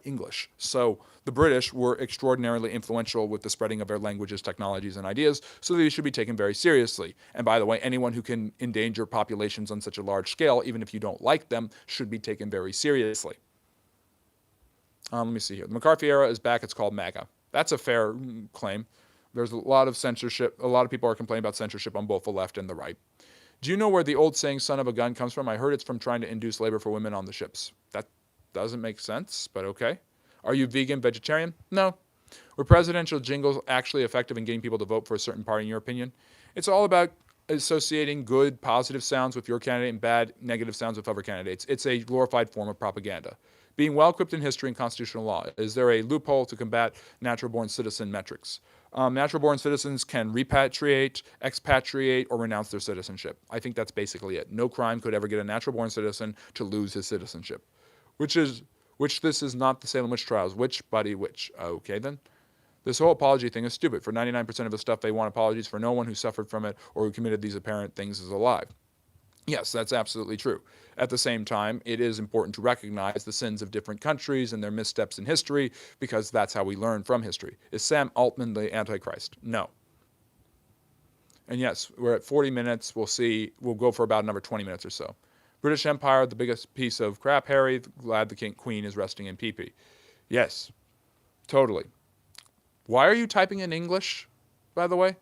English. So the British were extraordinarily influential with the spreading of their languages, technologies, and ideas, so they should be taken very seriously. And by the way, anyone who can endanger populations on such a large scale, even if you don't like them, should be taken very seriously. Let me see here. The McCarthy era is back. It's called MAGA. That's a fair claim. There's a lot of censorship. A lot of people are complaining about censorship on both the left and the right. Do you know where the old saying, son of a gun, comes from? I heard it's from trying to induce labor for women on the ships. That doesn't make sense, but okay. Are you vegan, vegetarian? No. Were presidential jingles actually effective in getting people to vote for a certain party, in your opinion? It's all about associating good, positive sounds with your candidate and bad, negative sounds with other candidates. It's a glorified form of propaganda. Being well-equipped in history and constitutional law. Is there a loophole to combat natural-born citizen metrics? Natural-born citizens can repatriate, expatriate, or renounce their citizenship. I think that's basically it. No crime could ever get a natural-born citizen to lose his citizenship. Which this is not the Salem witch trials. Which, buddy, which? Okay, then. This whole apology thing is stupid. For 99% of the stuff, they want apologies for no one who suffered from it or who committed these apparent things is alive. Yes, that's absolutely true. At the same time, it is important to recognize the sins of different countries and their missteps in history because that's how we learn from history. Is Sam Altman the Antichrist? No. And yes, we're at 40 minutes. We'll go for about another 20 minutes or so. British Empire, the biggest piece of crap, Harry. Glad the Queen is resting in pee-pee. Yes, totally. Why are you typing in English, by the way?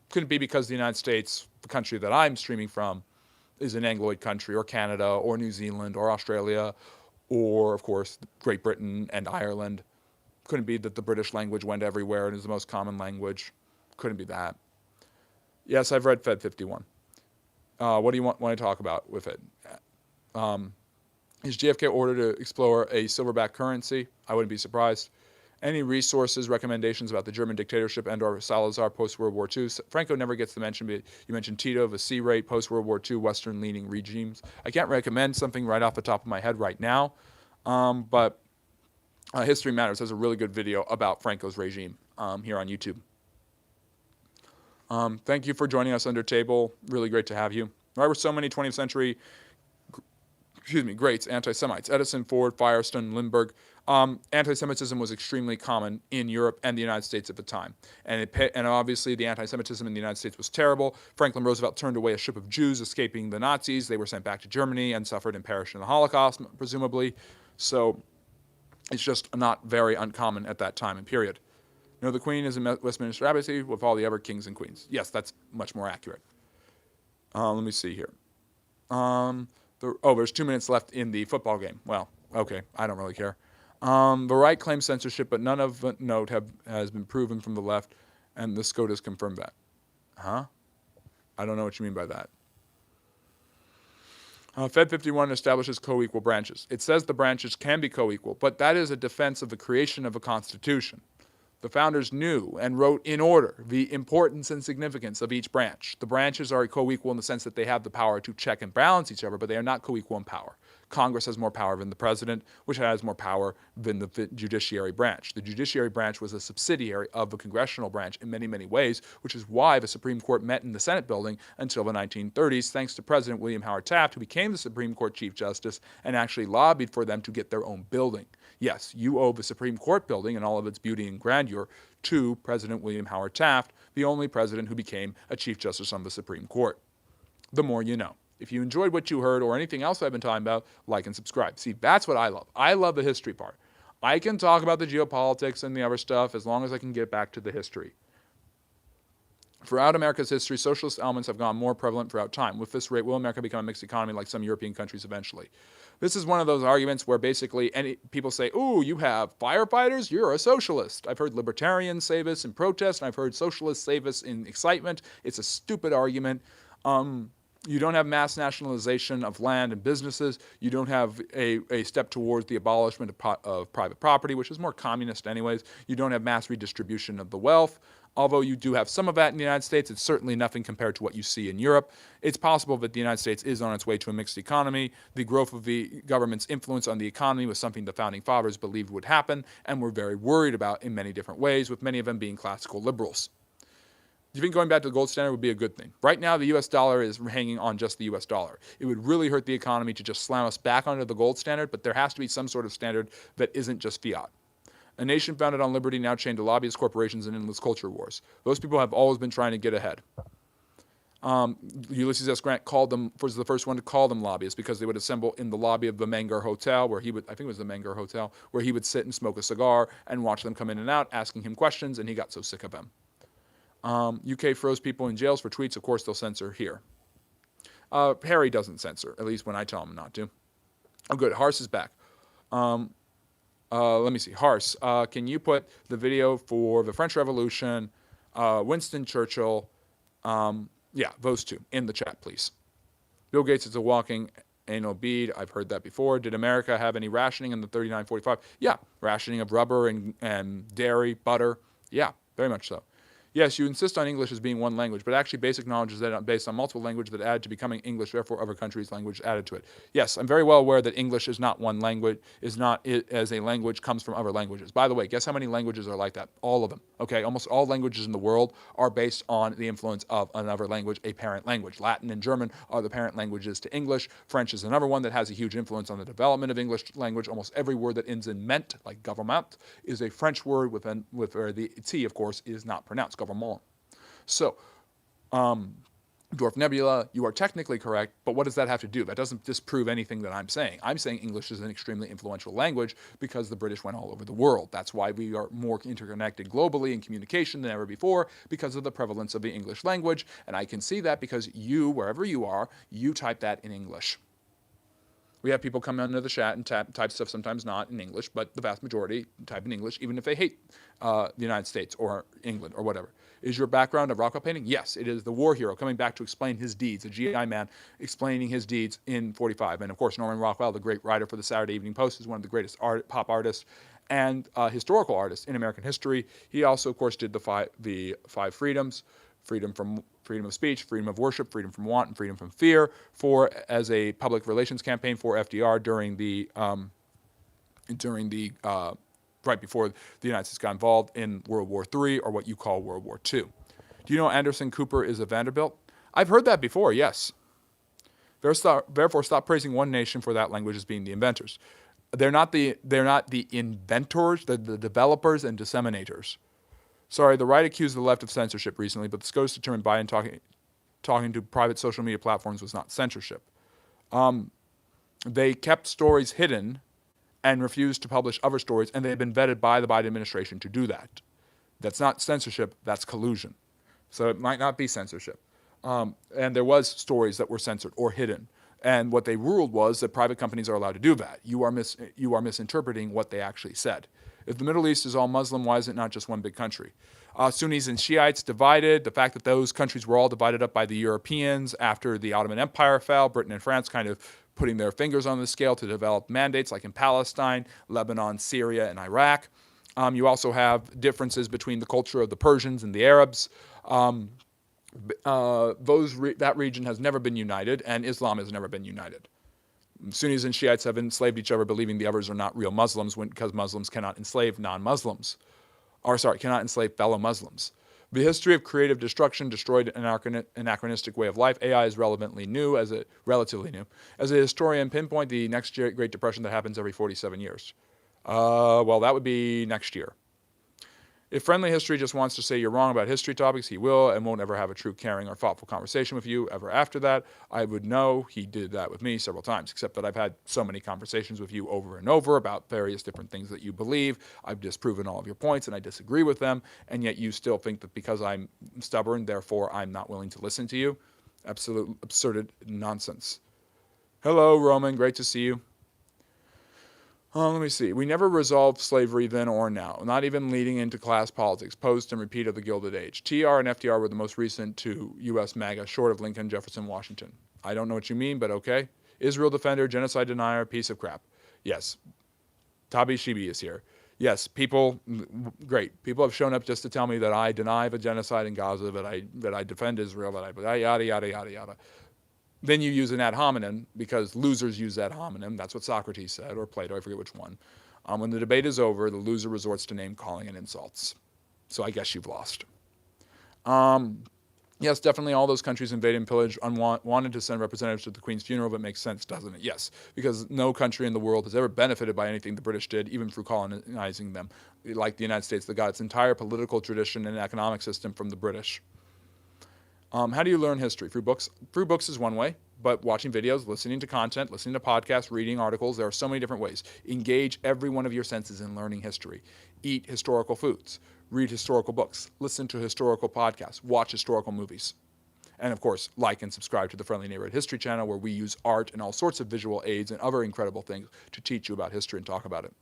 Could it be because the United States, the country that I'm streaming from, is an Angloid country, or Canada, or New Zealand, or Australia, or, of course, Great Britain and Ireland? Couldn't be that the British language went everywhere and is the most common language. Couldn't be that. Yes, I've read Fed 51. What do you want to talk about with it? Is JFK ordered to explore a silverback currency? I wouldn't be surprised. Any resources, recommendations about the German dictatorship and/or Salazar post-World War II? Franco never gets to mention, but you mentioned Tito, the C-rate, post-World War II, Western-leaning regimes. I can't recommend something right off the top of my head right now, but History Matters has a really good video about Franco's regime here on YouTube. Thank you for joining us under table. Really great to have you. There were so many 20th century greats, anti-Semites. Edison, Ford, Firestone, Lindbergh. Anti-Semitism was extremely common in Europe and the United States at the time. And obviously the anti-Semitism in the United States was terrible. Franklin Roosevelt turned away a ship of Jews escaping the Nazis. They were sent back to Germany and suffered and perished in the Holocaust, presumably. So it's just not very uncommon at that time and period. You know, the Queen is in Westminster Abbey with all the other kings and queens. Yes, that's much more accurate. Let me see here. There's 2 minutes left in the football game. Well, okay, I don't really care. The right claims censorship, but none of note has been proven from the left, and the SCOTUS confirmed that. Huh? I don't know what you mean by that. Fed 51 establishes co-equal branches. It says the branches can be co-equal, but that is a defense of the creation of a constitution. The founders knew and wrote in order the importance and significance of each branch. The branches are co-equal in the sense that they have the power to check and balance each other, but they are not co-equal in power. Congress has more power than the president, which has more power than the judiciary branch. The judiciary branch was a subsidiary of the congressional branch in many, many ways, which is why the Supreme Court met in the Senate building until the 1930s, thanks to President William Howard Taft, who became the Supreme Court Chief Justice and actually lobbied for them to get their own building. Yes, you owe the Supreme Court building and all of its beauty and grandeur to President William Howard Taft, the only president who became a Chief Justice on the Supreme Court. The more you know. If you enjoyed what you heard or anything else I've been talking about, like and subscribe. See, that's what I love. I love the history part. I can talk about the geopolitics and the other stuff as long as I can get back to the history. Throughout America's history, socialist elements have gone more prevalent throughout time. With this rate, will America become a mixed economy like some European countries eventually? This is one of those arguments where basically people say, ooh, you have firefighters, you're a socialist. I've heard libertarians say this in protest, and I've heard socialists say this in excitement. It's a stupid argument. You don't have mass nationalization of land and businesses. You don't have a step towards the abolishment of private property, which is more communist anyways. You don't have mass redistribution of the wealth. Although you do have some of that in the United States, it's certainly nothing compared to what you see in Europe. It's possible that the United States is on its way to a mixed economy. The growth of the government's influence on the economy was something the Founding Fathers believed would happen and were very worried about in many different ways, with many of them being classical liberals. Do you think going back to the gold standard would be a good thing? Right now, the U.S. dollar is hanging on just the U.S. dollar. It would really hurt the economy to just slam us back onto the gold standard, but there has to be some sort of standard that isn't just fiat. A nation founded on liberty now chained to lobbyist corporations and endless culture wars. Those people have always been trying to get ahead. Ulysses S. Grant was the first one to call them lobbyists because they would assemble in the lobby of the Menger Hotel, where I think it was the Menger Hotel, where he would sit and smoke a cigar and watch them come in and out, asking him questions, and he got so sick of them. UK froze people in jails for tweets. Of course, they'll censor here. Harry doesn't censor, at least when I tell him not to. Oh, good. Hars is back. Let me see. Hars, can you put the video for the French Revolution, Winston Churchill, those two in the chat, please. Bill Gates is a walking anal bead. I've heard that before. Did America have any rationing in the 39-45? Yeah, rationing of rubber and dairy, butter. Yeah, very much so. Yes, you insist on English as being one language, but actually basic knowledge is based on multiple languages that add to becoming English, therefore other countries' language added to it. Yes, I'm very well aware that English is not one language, as a language comes from other languages. By the way, guess how many languages are like that? All of them, okay? Almost all languages in the world are based on the influence of another language, a parent language. Latin and German are the parent languages to English. French is another one that has a huge influence on the development of English language. Almost every word that ends in ment, like government, is a French word where the T, of course, is not pronounced, government. So, Dwarf Nebula, you are technically correct, but what does that have to do? That doesn't disprove anything that I'm saying. I'm saying English is an extremely influential language because the British went all over the world. That's why we are more interconnected globally in communication than ever before, because of the prevalence of the English language. And I can see that because you, wherever you are, you type that in English. We have people come into the chat and type stuff, sometimes not in English, but the vast majority type in English, even if they hate the United States or England or whatever. Is your background a Rockwell painting? Yes, it is the war hero coming back to explain his deeds, a GI man explaining his deeds in 45. And of course, Norman Rockwell, the great writer for the Saturday Evening Post, is one of the greatest pop artists and historical artists in American history. He also, of course, did the five freedoms: freedom of speech, freedom of worship, freedom from want, and freedom from fear, as a public relations campaign for FDR during the right before the United States got involved in World War III, or what you call World War II. Do you know Anderson Cooper is a Vanderbilt? I've heard that before, yes. Therefore, stop praising one nation for that language as being the inventors. They're not the inventors, they're the developers and disseminators. Sorry, the right accused the left of censorship recently, but the SCOTUS determined Biden talking to private social media platforms was not censorship. They kept stories hidden and refused to publish other stories, and they've been vetted by the Biden administration to do that. That's not censorship, that's collusion. So it might not be censorship. And there was stories that were censored or hidden. And what they ruled was that private companies are allowed to do that. You are misinterpreting what they actually said. If the Middle East is all Muslim, why is it not just one big country? Sunnis and Shiites divided. The fact that those countries were all divided up by the Europeans after the Ottoman Empire fell, Britain and France kind of putting their fingers on the scale to develop mandates like in Palestine, Lebanon, Syria, and Iraq. You also have differences between the culture of the Persians and the Arabs. That region has never been united, and Islam has never been united. Sunnis and Shiites have enslaved each other, believing the others are not real Muslims because Muslims cannot enslave non-Muslims. Cannot enslave fellow Muslims. The history of creative destruction destroyed an anachronistic way of life. AI is relatively new. As a historian, pinpoint the next Great Depression that happens every 47 years. Well, that would be next year. If Friendly History just wants to say you're wrong about history topics, he will and won't ever have a true caring or thoughtful conversation with you ever after that. I would know. He did that with me several times, except that I've had so many conversations with you over and over about various different things that you believe. I've disproven all of your points and I disagree with them, and yet you still think that because I'm stubborn, therefore I'm not willing to listen to you. Absolute absurd nonsense. Hello, Roman. Great to see you. Let me see. We never resolved slavery then or now, not even leading into class politics, post and repeat of the Gilded Age. TR and FDR were the most recent to U.S. MAGA, short of Lincoln, Jefferson, Washington. I don't know what you mean, but okay. Israel defender, genocide denier, piece of crap. Yes. Tabi Shibi is here. Yes, people, great. People have shown up just to tell me that I deny the genocide in Gaza, that I defend Israel, yada, yada, yada, yada. Then you use an ad hominem, because losers use ad hominem. That's what Socrates said, or Plato, I forget which one. When the debate is over, the loser resorts to name-calling and insults. So I guess you've lost. Yes, definitely all those countries invaded and pillaged wanted to send representatives to the Queen's funeral, but makes sense, doesn't it? Yes, because no country in the world has ever benefited by anything the British did, even through colonizing them. Like the United States, that got its entire political tradition and economic system from the British. How do you learn history? Through books? Through books is one way, but watching videos, listening to content, listening to podcasts, reading articles, there are so many different ways. Engage every one of your senses in learning history. Eat historical foods. Read historical books. Listen to historical podcasts. Watch historical movies. And of course, like and subscribe to the Friendly Neighborhood History channel, where we use art and all sorts of visual aids and other incredible things to teach you about history and talk about it.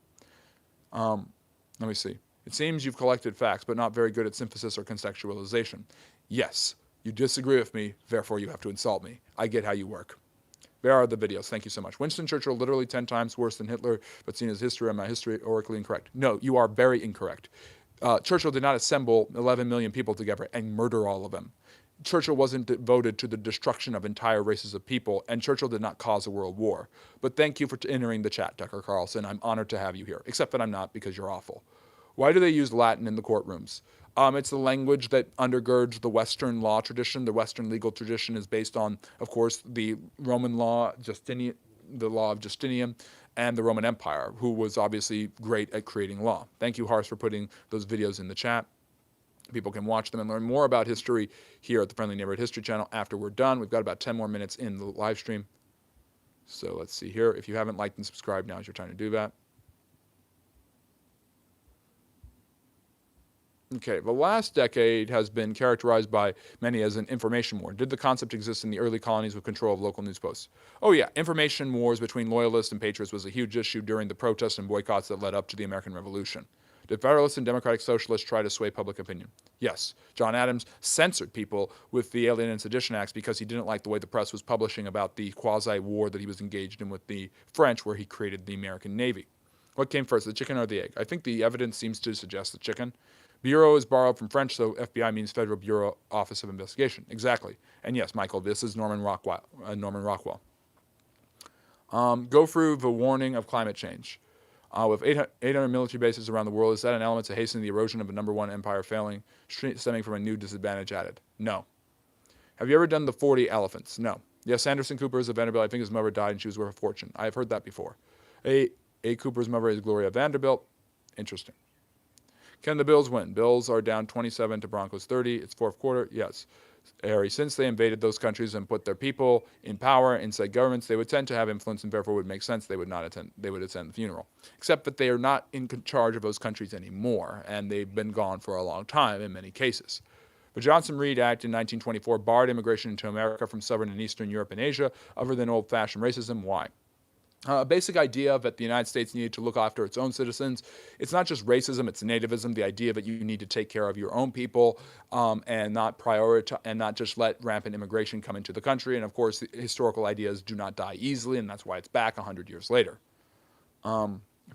Let me see. It seems you've collected facts, but not very good at synthesis or contextualization. Yes. You disagree with me, therefore you have to insult me. I get how you work. There are the videos. Thank you so much. Winston Churchill, literally 10 times worse than Hitler, but seen as history. Am I historically incorrect? No, you are very incorrect. Churchill did not assemble 11 million people together and murder all of them. Churchill wasn't devoted to the destruction of entire races of people, and Churchill did not cause a world war. But thank you for entering the chat, Tucker Carlson. I'm honored to have you here, except that I'm not, because you're awful. Why do they use Latin in the courtrooms? It's the language that undergirds the Western law tradition. The Western legal tradition is based on, of course, the Roman law, the law of Justinian, and the Roman Empire, who was obviously great at creating law. Thank you, Hars, for putting those videos in the chat. People can watch them and learn more about history here at the Friendly Neighborhood History channel after we're done. We've got about 10 more minutes in the live stream. So let's see here. If you haven't liked and subscribed, now is your time to do that. Okay, the last decade has been characterized by many as an information war. Did the concept exist in the early colonies with control of local news posts? Oh yeah, information wars between loyalists and patriots was a huge issue during the protests and boycotts that led up to the American Revolution. Did Federalists and Democratic Socialists try to sway public opinion? Yes. John Adams censored people with the Alien and Sedition Acts because he didn't like the way the press was publishing about the quasi-war that he was engaged in with the French, where he created the American Navy. What came first, the chicken or the egg? I think the evidence seems to suggest the chicken. Bureau is borrowed from French, so FBI means Federal Bureau Office of Investigation. Exactly. And yes, Michael, this is Norman Rockwell. Go through the warning of climate change. With 800 military bases around the world, is that an element to hasten the erosion of a number one empire failing, stemming from a new disadvantage added? No. Have you ever done the 40 elephants? No. Yes, Anderson Cooper is a Vanderbilt. I think his mother died and she was worth a fortune. I have heard that before. A. Cooper's mother is Gloria Vanderbilt. Interesting. Can the Bills win? Bills are down 27 to Broncos 30. It's fourth quarter. Yes. Harry, since they invaded those countries and put their people in power inside governments, they would tend to have influence and therefore would make sense they would attend the funeral. Except that they are not in charge of those countries anymore, and they've been gone for a long time in many cases. The Johnson-Reed Act in 1924 barred immigration into America from Southern and Eastern Europe and Asia, other than old-fashioned racism. Why? A basic idea that the United States needed to look after its own citizens. It's not just racism, it's nativism, the idea that you need to take care of your own people and not just let rampant immigration come into the country. And of course, the historical ideas do not die easily, and that's why it's back 100 years later.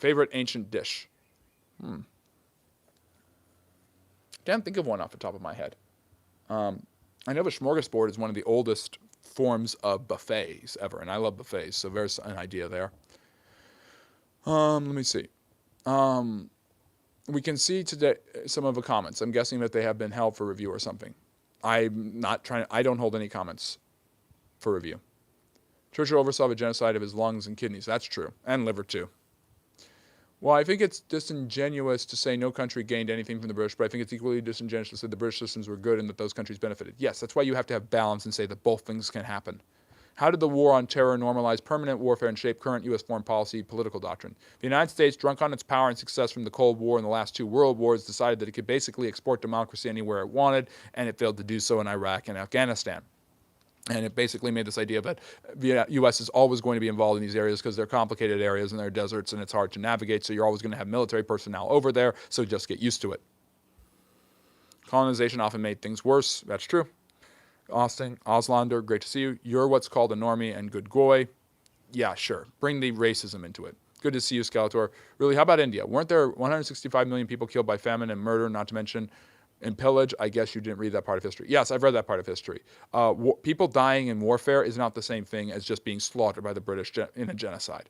Favorite ancient dish? Can't think of one off the top of my head. I know the smorgasbord is one of the oldest forms of buffets ever, and I love buffets, so there's an idea there. Let me see. We can see today some of the comments. I'm guessing that they have been held for review or something. I don't hold any comments for review. Churchill oversaw the genocide of his lungs and kidneys. That's true. And liver, too. Well, I think it's disingenuous to say no country gained anything from the British, but I think it's equally disingenuous to say the British systems were good and that those countries benefited. Yes, that's why you have to have balance and say that both things can happen. How did the war on terror normalize permanent warfare and shape current U.S. foreign policy political doctrine? The United States, drunk on its power and success from the Cold War and the last two world wars, decided that it could basically export democracy anywhere it wanted, and it failed to do so in Iraq and Afghanistan. And it basically made this idea that the U.S. is always going to be involved in these areas because they're complicated areas and they're deserts and it's hard to navigate, so you're always going to have military personnel over there, so just get used to it. Colonization often made things worse. That's true. Austin, Oslander, great to see you. You're what's called a normie and good goy. Yeah, sure. Bring the racism into it. Good to see you, Skeletor. Really, how about India? Weren't there 165 million people killed by famine and murder, not to mention in pillage? I guess you didn't read that part of history. Yes, I've read that part of history. People dying in warfare is not the same thing as just being slaughtered by the British in a genocide.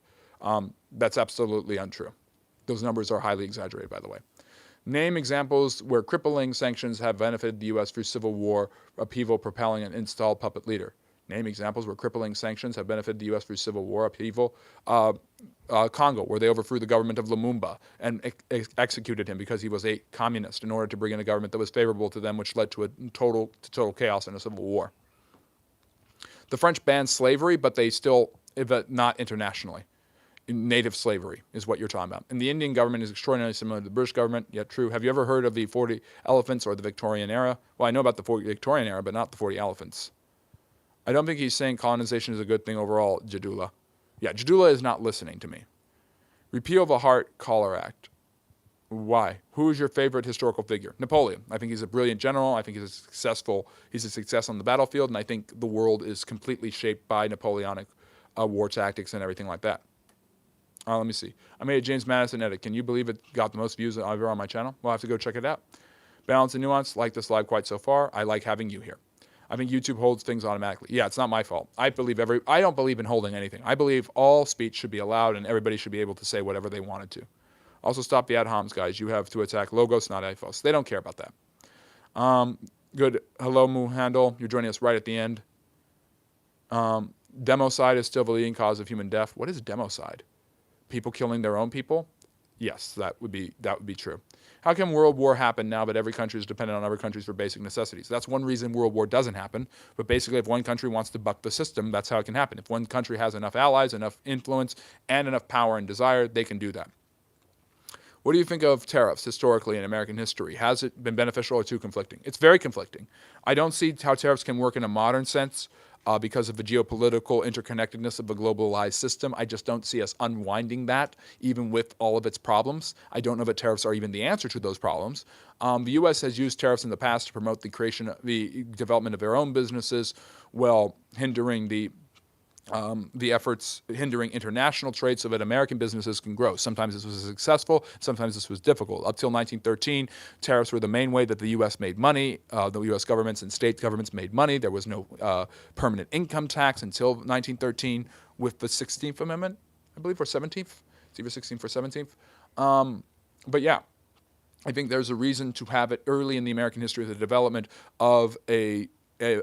That's absolutely untrue. Those numbers are highly exaggerated, by the way. Name examples where crippling sanctions have benefited the U.S. through civil war, upheaval, propelling an installed puppet leader. Name examples where crippling sanctions have benefited the U.S. through civil war, upheaval. Congo, where they overthrew the government of Lumumba and executed him because he was a communist in order to bring in a government that was favorable to them, which led to a total chaos and a civil war. The French banned slavery, but they still, but not internationally. Native slavery is what you're talking about. And the Indian government is extraordinarily similar to the British government, yet true. Have you ever heard of the 40 elephants or the Victorian era? Well, I know about the Victorian era, but not the 40 elephants. I don't think he's saying colonization is a good thing overall, Jadula. Yeah, Jadula is not listening to me. Repeal the Hart-Collar Act. Why? Who is your favorite historical figure? Napoleon. I think he's a brilliant general. I think he's a success on the battlefield, and I think the world is completely shaped by Napoleonic war tactics and everything like that. Let me see. I made a James Madison edit. Can you believe it got the most views ever on my channel? We'll have to go check it out. Balance and nuance. Like this live quite so far. I like having you here. I think YouTube holds things automatically. Yeah, it's not my fault. I don't believe in holding anything. I believe all speech should be allowed and everybody should be able to say whatever they wanted to. Also, stop the ad homs, guys. You have to attack Logos, not iPhos. They don't care about that. Good. Hello, Muhandle. You're joining us right at the end. Democide is still the leading cause of human death. What is democide? People killing their own people? Yes, that would be true. How can World War happen now that every country is dependent on other countries for basic necessities? That's one reason World War doesn't happen. But basically, if one country wants to buck the system, that's how it can happen. If one country has enough allies, enough influence, and enough power and desire, they can do that. What do you think of tariffs historically in American history? Has it been beneficial or too conflicting? It's very conflicting. I don't see how tariffs can work in a modern sense. Because of the geopolitical interconnectedness of the globalized system. I just don't see us unwinding that, even with all of its problems. I don't know that tariffs are even the answer to those problems. The U.S. has used tariffs in the past to promote the development of their own businesses, while hindering the efforts, hindering international trade so that American businesses can grow. Sometimes this was successful, sometimes this was difficult. Up till 1913, tariffs were the main way that the U.S. made money. The U.S. governments and state governments made money. There was no permanent income tax until 1913 with the 16th Amendment, I believe, or 17th. It's either 16th or 17th. But yeah, I think there's a reason to have it early in the American history of the development of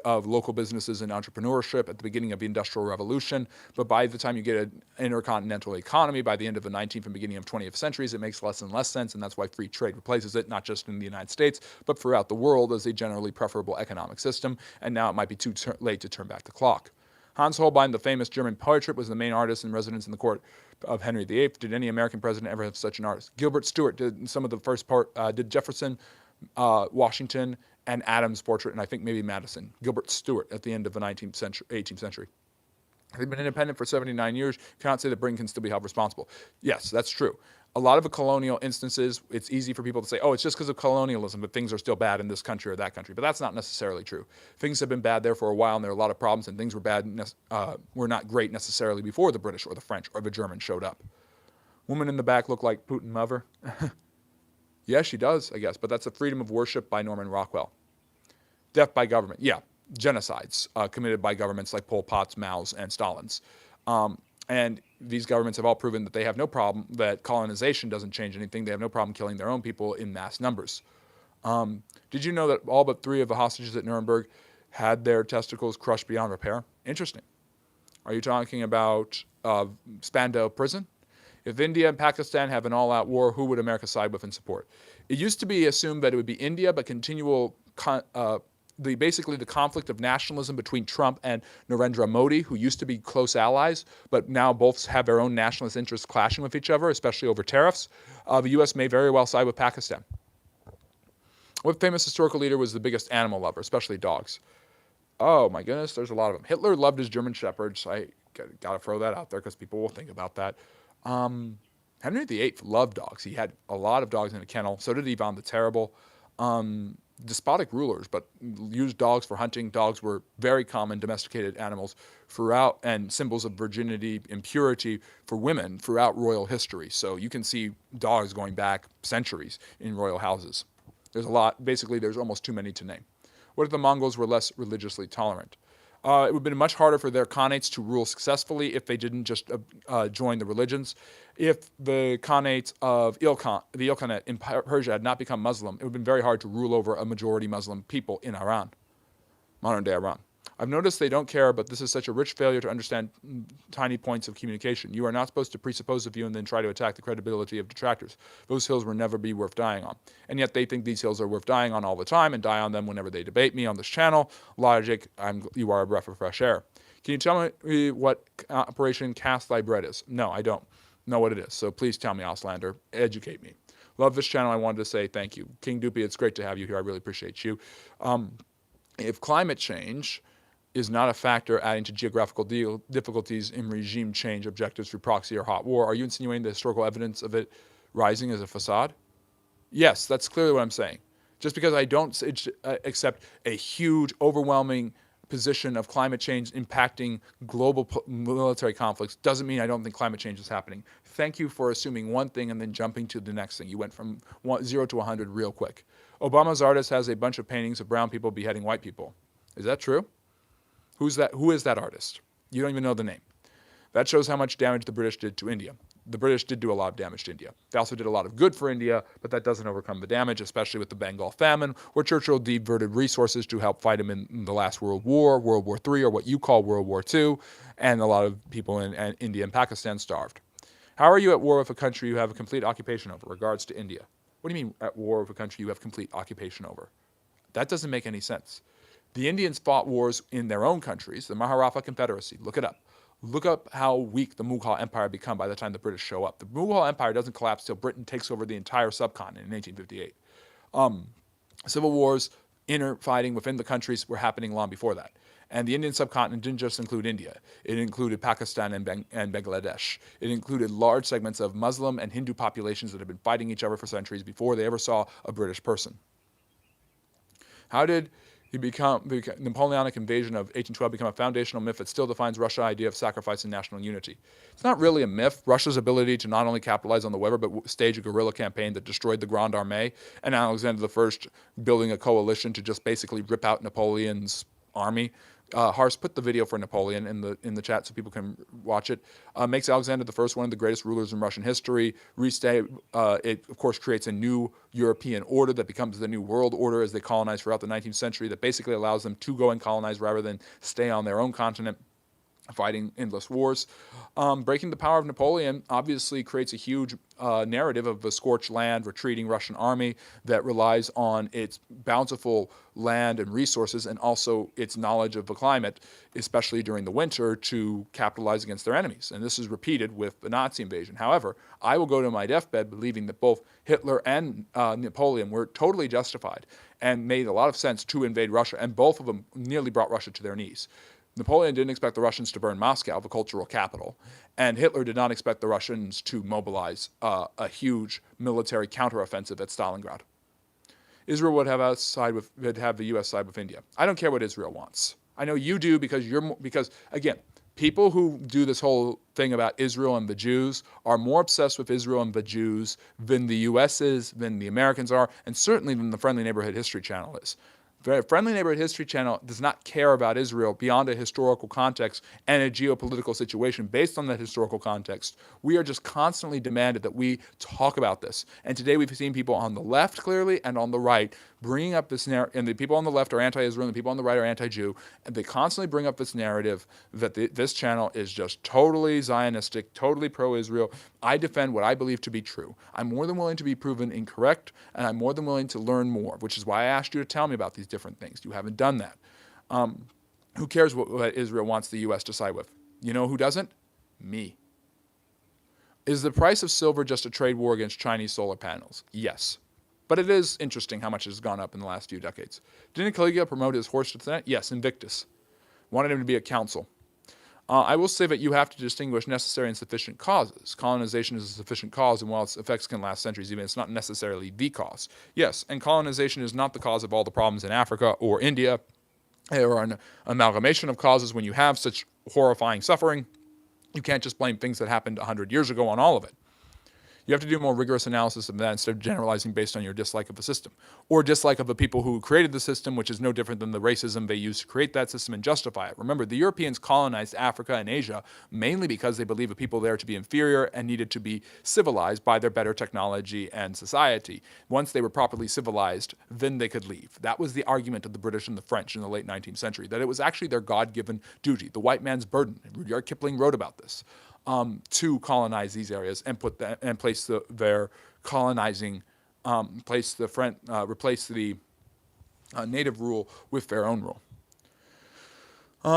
of local businesses and entrepreneurship at the beginning of the Industrial Revolution. But by the time you get an intercontinental economy, by the end of the 19th and beginning of 20th centuries, it makes less and less sense, and that's why free trade replaces it, not just in the United States, but throughout the world as a generally preferable economic system, and now it might be too late to turn back the clock. Hans Holbein, the famous German poet, was the main artist in residence in the court of Henry VIII. Did any American president ever have such an artist? Gilbert Stuart did some of the first part, did Jefferson, Washington, and Adams' portrait, and I think maybe Madison. Gilbert Stuart at the end of the 19th century, 18th century. They've been independent for 79 years. You cannot say that Britain can still be held responsible. Yes, that's true. A lot of the colonial instances, it's easy for people to say, oh, it's just because of colonialism that things are still bad in this country or that country. But that's not necessarily true. Things have been bad there for a while, and there are a lot of problems, and things were not great necessarily before the British or the French or the Germans showed up. Woman in the back looked like Putin mother. Yeah, she does, I guess, but that's a freedom of worship by Norman Rockwell. Death by government. Yeah, genocides committed by governments like Pol Pot's, Mao's, and Stalin's. And these governments have all proven that they have no problem, that colonization doesn't change anything. They have no problem killing their own people in mass numbers. Did you know that all but 3 of the hostages at Nuremberg had their testicles crushed beyond repair? Interesting. Are you talking about Spandau prison? If India and Pakistan have an all-out war, who would America side with and support? It used to be assumed that it would be India, but basically the conflict of nationalism between Trump and Narendra Modi, who used to be close allies, but now both have their own nationalist interests clashing with each other, especially over tariffs. The U.S. may very well side with Pakistan. What famous historical leader was the biggest animal lover, especially dogs? Oh my goodness, there's a lot of them. Hitler loved his German Shepherds. I gotta throw that out there because people will think about that. Henry VIII loved dogs. He had a lot of dogs in a kennel. So did Ivan the Terrible. Despotic rulers, but used dogs for hunting. Dogs were very common domesticated animals throughout, and symbols of virginity and purity for women throughout royal history. So you can see dogs going back centuries in royal houses. There's a lot. Basically, there's almost too many to name. What if the Mongols were less religiously tolerant? It would have been much harder for their Khanates to rule successfully if they didn't just join the religions. If the Khanates of the Ilkhanate in Persia had not become Muslim, it would have been very hard to rule over a majority Muslim people in Iran, modern-day Iran. I've noticed they don't care, but this is such a rich failure to understand tiny points of communication. You are not supposed to presuppose a view and then try to attack the credibility of detractors. Those hills will never be worth dying on. And yet they think these hills are worth dying on all the time and die on them whenever they debate me on this channel. Logic, you are a breath of fresh air. Can you tell me what Operation Cast Thy Bread is? No, I don't know what it is. So please tell me, Auslander. Educate me. Love this channel. I wanted to say thank you. King Doopy, it's great to have you here. I really appreciate you. If climate change is not a factor adding to geographical difficulties in regime change objectives through proxy or hot war, are you insinuating the historical evidence of it rising as a facade? Yes, that's clearly what I'm saying. Just because I don't accept a huge, overwhelming position of climate change impacting global military conflicts doesn't mean I don't think climate change is happening. Thank you for assuming one thing and then jumping to the next thing. You went from 0 to 100 real quick. Obama's artist has a bunch of paintings of brown people beheading white people. Is that true? Who's that? Who is that artist? You don't even know the name. That shows how much damage the British did to India. The British did do a lot of damage to India. They also did a lot of good for India, but that doesn't overcome the damage, especially with the Bengal famine, where Churchill diverted resources to help fight him in the last World War, World War III, or what you call World War II, and a lot of people in India and Pakistan starved. How are you at war with a country you have a complete occupation over? Regards to India. What do you mean at war with a country you have complete occupation over? That doesn't make any sense. The Indians fought wars in their own countries, the Maharatha Confederacy. Look it up. Look up how weak the Mughal Empire become by the time the British show up. The Mughal Empire doesn't collapse till Britain takes over the entire subcontinent in 1858. Civil wars, inner fighting within the countries were happening long before that. And the Indian subcontinent didn't just include India. It included Pakistan and Bangladesh. It included large segments of Muslim and Hindu populations that had been fighting each other for centuries before they ever saw a British person. How did the Napoleonic invasion of 1812 become a foundational myth that still defines Russia's idea of sacrifice and national unity? It's not really a myth. Russia's ability to not only capitalize on the weather, but stage a guerrilla campaign that destroyed the Grande Armée, and Alexander I building a coalition to just basically rip out Napoleon's army. Hars, put the video for Napoleon in the chat so people can watch it. Makes Alexander I one of the greatest rulers in Russian history. It, of course, creates a new European order that becomes the new world order as they colonize throughout the 19th century that basically allows them to go and colonize rather than stay on their own continent, fighting endless wars. Breaking the power of Napoleon obviously creates a huge narrative of a scorched land, retreating Russian army that relies on its bountiful land and resources and also its knowledge of the climate, especially during the winter, to capitalize against their enemies. And this is repeated with the Nazi invasion. However, I will go to my deathbed believing that both Hitler and Napoleon were totally justified and made a lot of sense to invade Russia, and both of them nearly brought Russia to their knees. Napoleon didn't expect the Russians to burn Moscow, the cultural capital, and Hitler did not expect the Russians to mobilize a huge military counteroffensive at Stalingrad. Israel would have the U.S. side with India. I don't care what Israel wants. I know you do because again, people who do this whole thing about Israel and the Jews are more obsessed with Israel and the Jews than the U.S. is, than the Americans are, and certainly than the Friendly Neighborhood History Channel is. Friendly Neighborhood History Channel does not care about Israel beyond a historical context and a geopolitical situation based on that historical context. We are just constantly demanded that we talk about this. And today we've seen people on the left clearly and on the right bringing up this narrative, and the people on the left are anti-Israel and the people on the right are anti-Jew, and they constantly bring up this narrative that this channel is just totally Zionistic, totally pro-Israel. I defend what I believe to be true. I'm more than willing to be proven incorrect, and I'm more than willing to learn more, which is why I asked you to tell me about these different things. You haven't done that. Who cares what Israel wants the U.S. to side with? You know who doesn't? Me. Is the price of silver just a trade war against Chinese solar panels? Yes. But it is interesting how much it has gone up in the last few decades. Didn't Caligula promote his horse to the Senate? Yes, Invictus. Wanted him to be at council. I will say that you have to distinguish necessary and sufficient causes. Colonization is a sufficient cause, and while its effects can last centuries, even it's not necessarily the cause. Yes, and colonization is not the cause of all the problems in Africa or India, or an amalgamation of causes. When you have such horrifying suffering, you can't just blame things that happened 100 years ago on all of it. You have to do a more rigorous analysis of that instead of generalizing based on your dislike of the system or dislike of the people who created the system, which is no different than the racism they used to create that system and justify it. Remember, the Europeans colonized Africa and Asia mainly because they believed the people there to be inferior and needed to be civilized by their better technology and society. Once they were properly civilized, then they could leave. That was the argument of the British and the French in the late 19th century, that it was actually their God-given duty, the white man's burden. Rudyard Kipling wrote about this. To colonize these areas and place their colonizing, replace the native rule with their own rule.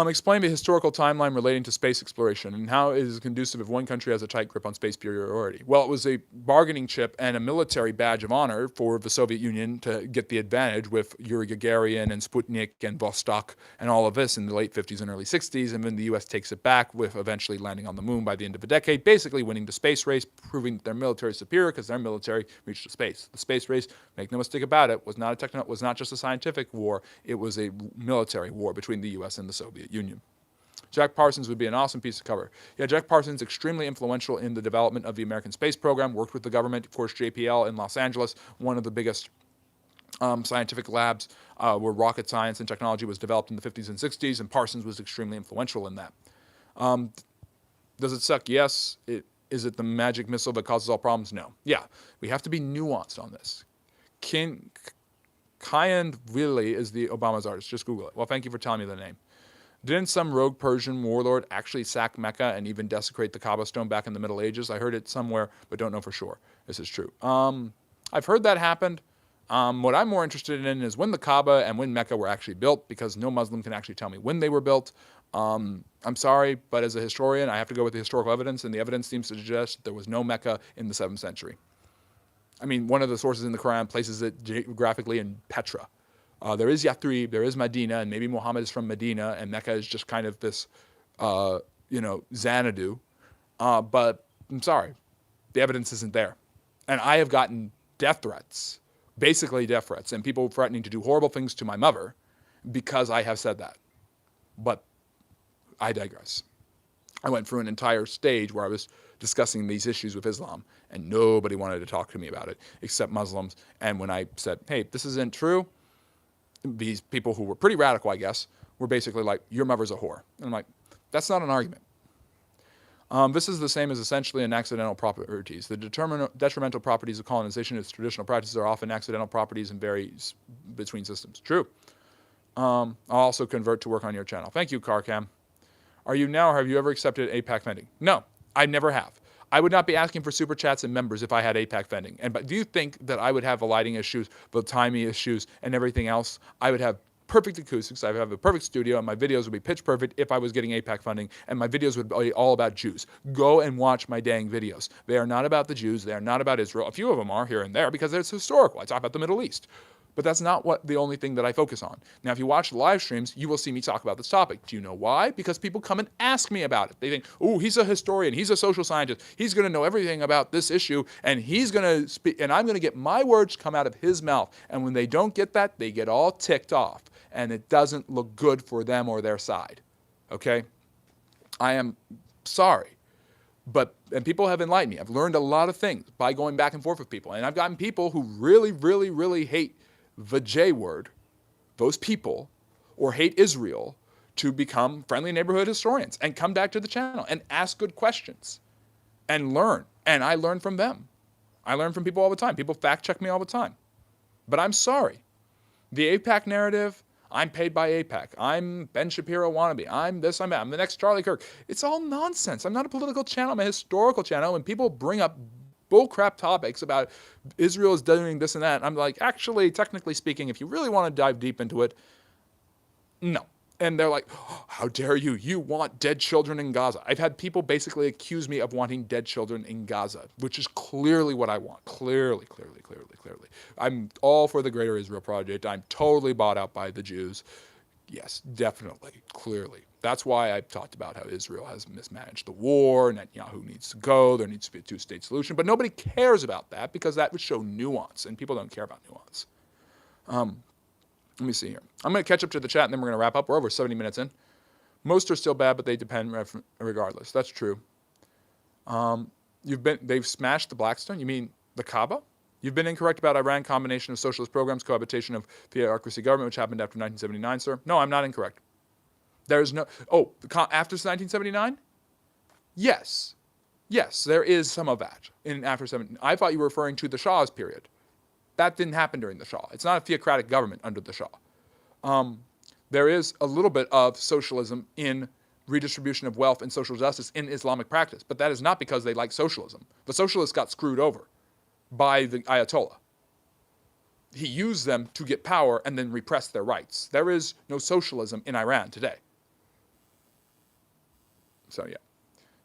Explain the historical timeline relating to space exploration and how it is conducive if one country has a tight grip on space superiority. Well, it was a bargaining chip and a military badge of honor for the Soviet Union to get the advantage with Yuri Gagarin and Sputnik and Vostok and all of this in the late 50s and early 60s, and then the U.S. takes it back with eventually landing on the moon by the end of the decade, basically winning the space race, proving that their military is superior because their military reached the space. The space race, make no mistake about it, was not just a scientific war, it was a military war between the U.S. and the Soviet Union. Jack Parsons would be an awesome piece of cover. Yeah, Jack Parsons, extremely influential in the development of the American space program, worked with the government, of course, JPL in Los Angeles, one of the biggest scientific labs where rocket science and technology was developed in the 50s and 60s, and Parsons was extremely influential in that. Does it suck? Yes. Is it the magic missile that causes all problems? No. Yeah, we have to be nuanced on this. Kayand Willi is the Obama's artist. Just Google it. Well, thank you for telling me the name. Didn't some rogue Persian warlord actually sack Mecca and even desecrate the Kaaba stone back in the Middle Ages? I heard it somewhere, but don't know for sure. This is true. I've heard that happened. What I'm more interested in is when the Kaaba and when Mecca were actually built, because no Muslim can actually tell me when they were built. I'm sorry, but as a historian, I have to go with the historical evidence, and the evidence seems to suggest that there was no Mecca in the 7th century. I mean, one of the sources in the Quran places it geographically in Petra. There is Yathrib, there is Medina, and maybe Muhammad is from Medina, and Mecca is just kind of this, Xanadu. But I'm sorry, the evidence isn't there. And I have gotten death threats, basically death threats, and people threatening to do horrible things to my mother because I have said that. But I digress. I went through an entire stage where I was discussing these issues with Islam, and nobody wanted to talk to me about it except Muslims. And when I said, hey, this isn't true, these people who were pretty radical, I guess, were basically like, your mother's a whore. And I'm like, that's not an argument. This is the same as essentially an accidental properties. The detrimental properties of colonization its traditional practices are often accidental properties and vary between systems. True. I'll also convert to work on your channel. Thank you, CarCam. Are you now or have you ever accepted APAC funding? No, I never have. I would not be asking for super chats and members if I had APAC funding. But do you think that I would have the lighting issues, the timing issues, and everything else? I would have perfect acoustics. I would have a perfect studio, and my videos would be pitch perfect if I was getting APAC funding, and my videos would be all about Jews. Go and watch my dang videos. They are not about the Jews. They are not about Israel. A few of them are here and there because it's historical. I talk about the Middle East. But that's not the only thing that I focus on. Now, if you watch the live streams, you will see me talk about this topic. Do you know why? Because people come and ask me about it. They think, oh, he's a historian, he's a social scientist, he's going to know everything about this issue, and he's going to speak, and I'm going to get my words come out of his mouth. And when they don't get that, they get all ticked off, and it doesn't look good for them or their side. Okay? I am sorry. And people have enlightened me. I've learned a lot of things by going back and forth with people. And I've gotten people who really, really, really hate the J word, those people or hate Israel to become friendly neighborhood historians and come back to the channel and ask good questions and learn. And I learn from them. I learn from people all the time. People fact check me all the time. But I'm sorry. The AIPAC narrative, I'm paid by AIPAC. I'm Ben Shapiro wannabe. I'm this, I'm that. I'm the next Charlie Kirk. It's all nonsense. I'm not a political channel. I'm a historical channel. When people bring up bullcrap topics about Israel is doing this and that, I'm like, actually, technically speaking, if you really want to dive deep into it, no. And they're like, oh, how dare you? You want dead children in Gaza. I've had people basically accuse me of wanting dead children in Gaza, which is clearly what I want. Clearly. I'm all for the Greater Israel Project. I'm totally bought out by the Jews. Yes, definitely, clearly. That's why I've talked about how Israel has mismanaged the war, Netanyahu needs to go, there needs to be a two-state solution. But nobody cares about that because that would show nuance, and people don't care about nuance. Let me see here. I'm going to catch up to the chat, and then we're going to wrap up. We're over 70 minutes in. Most are still bad, but they depend regardless. That's true. They've smashed the Blackstone? You mean the Kaaba? You've been incorrect about Iran combination of socialist programs, cohabitation of theocracy government, which happened after 1979, sir. No, I'm not incorrect. There's no... Oh, after 1979? Yes. Yes, there is some of that in after 79. I thought you were referring to the Shah's period. That didn't happen during the Shah. It's not a theocratic government under the Shah. There is a little bit of socialism in redistribution of wealth and social justice in Islamic practice, but that is not because they like socialism. The socialists got screwed over by the Ayatollah. He used them to get power and then repress their rights. There is no socialism in Iran today. So yeah.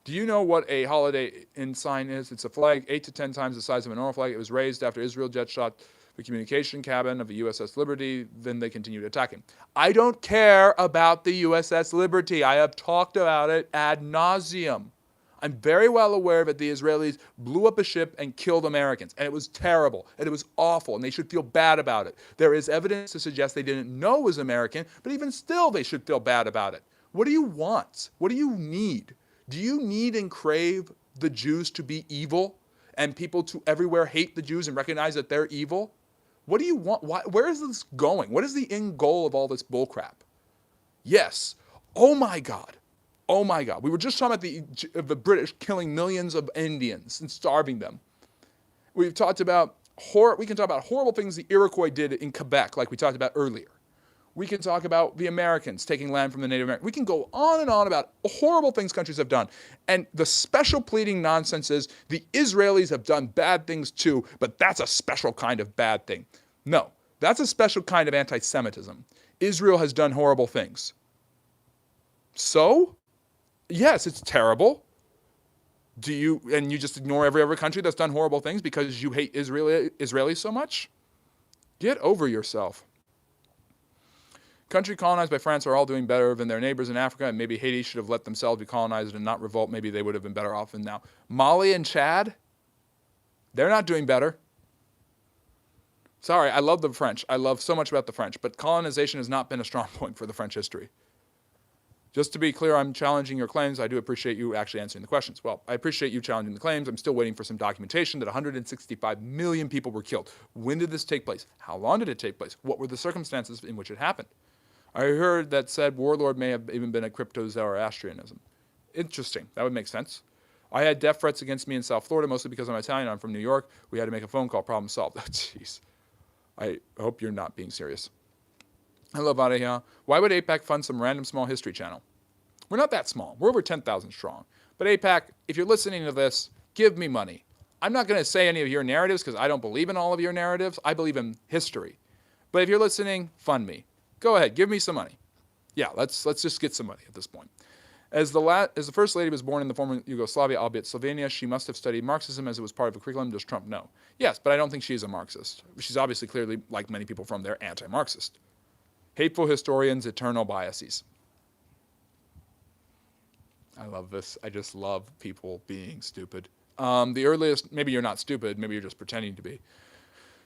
Do you know what a Holiday Inn sign is? It's a flag 8 to 10 times the size of a normal flag. It was raised after Israel jet shot the communication cabin of the USS Liberty. Then they continued attacking. I don't care about the USS Liberty. I have talked about it ad nauseum. I'm very well aware that the Israelis blew up a ship and killed Americans. And it was terrible. And it was awful. And they should feel bad about it. There is evidence to suggest they didn't know it was American. But even still, they should feel bad about it. What do you want? What do you need? Do you need and crave the Jews to be evil and people to everywhere hate the Jews and recognize that they're evil? What do you want? Where is this going? What is the end goal of all this bullcrap? Yes. Oh my God. Oh my God. We were just talking about the British killing millions of Indians and starving them. We've talked about we can talk about horrible things the Iroquois did in Quebec, like we talked about earlier. We can talk about the Americans taking land from the Native Americans. We can go on and on about horrible things countries have done. And the special pleading nonsense is the Israelis have done bad things too, but that's a special kind of bad thing. No, that's a special kind of anti-Semitism. Israel has done horrible things. So, yes, it's terrible. You just ignore every other country that's done horrible things because you hate Israelis so much? Get over yourself. Country colonized by France are all doing better than their neighbors in Africa, and maybe Haiti should have let themselves be colonized and not revolt. Maybe they would have been better off than now. Mali and Chad, they're not doing better. Sorry, I love the French. I love so much about the French, but colonization has not been a strong point for the French history. Just to be clear, I'm challenging your claims. I do appreciate you actually answering the questions. Well, I appreciate you challenging the claims. I'm still waiting for some documentation that 165 million people were killed. When did this take place? How long did it take place? What were the circumstances in which it happened? I heard that said warlord may have even been a crypto-Zoroastrianism. Interesting. That would make sense. I had death threats against me in South Florida, mostly because I'm Italian. I'm from New York. We had to make a phone call. Problem solved. Jeez. I hope you're not being serious. Hello, Vadeha. Why would AIPAC fund some random small history channel? We're not that small. We're over 10,000 strong. But AIPAC, if you're listening to this, give me money. I'm not going to say any of your narratives because I don't believe in all of your narratives. I believe in history. But if you're listening, fund me. Go ahead, give me some money. Yeah, let's just get some money at this point. As the First Lady was born in the former Yugoslavia, albeit Slovenia, she must have studied Marxism as it was part of the curriculum. Does Trump know? Yes, but I don't think she's a Marxist. She's obviously clearly, like many people from there, anti-Marxist. Hateful historians, eternal biases. I love this. I just love people being stupid. The earliest, maybe you're not stupid, maybe you're just pretending to be.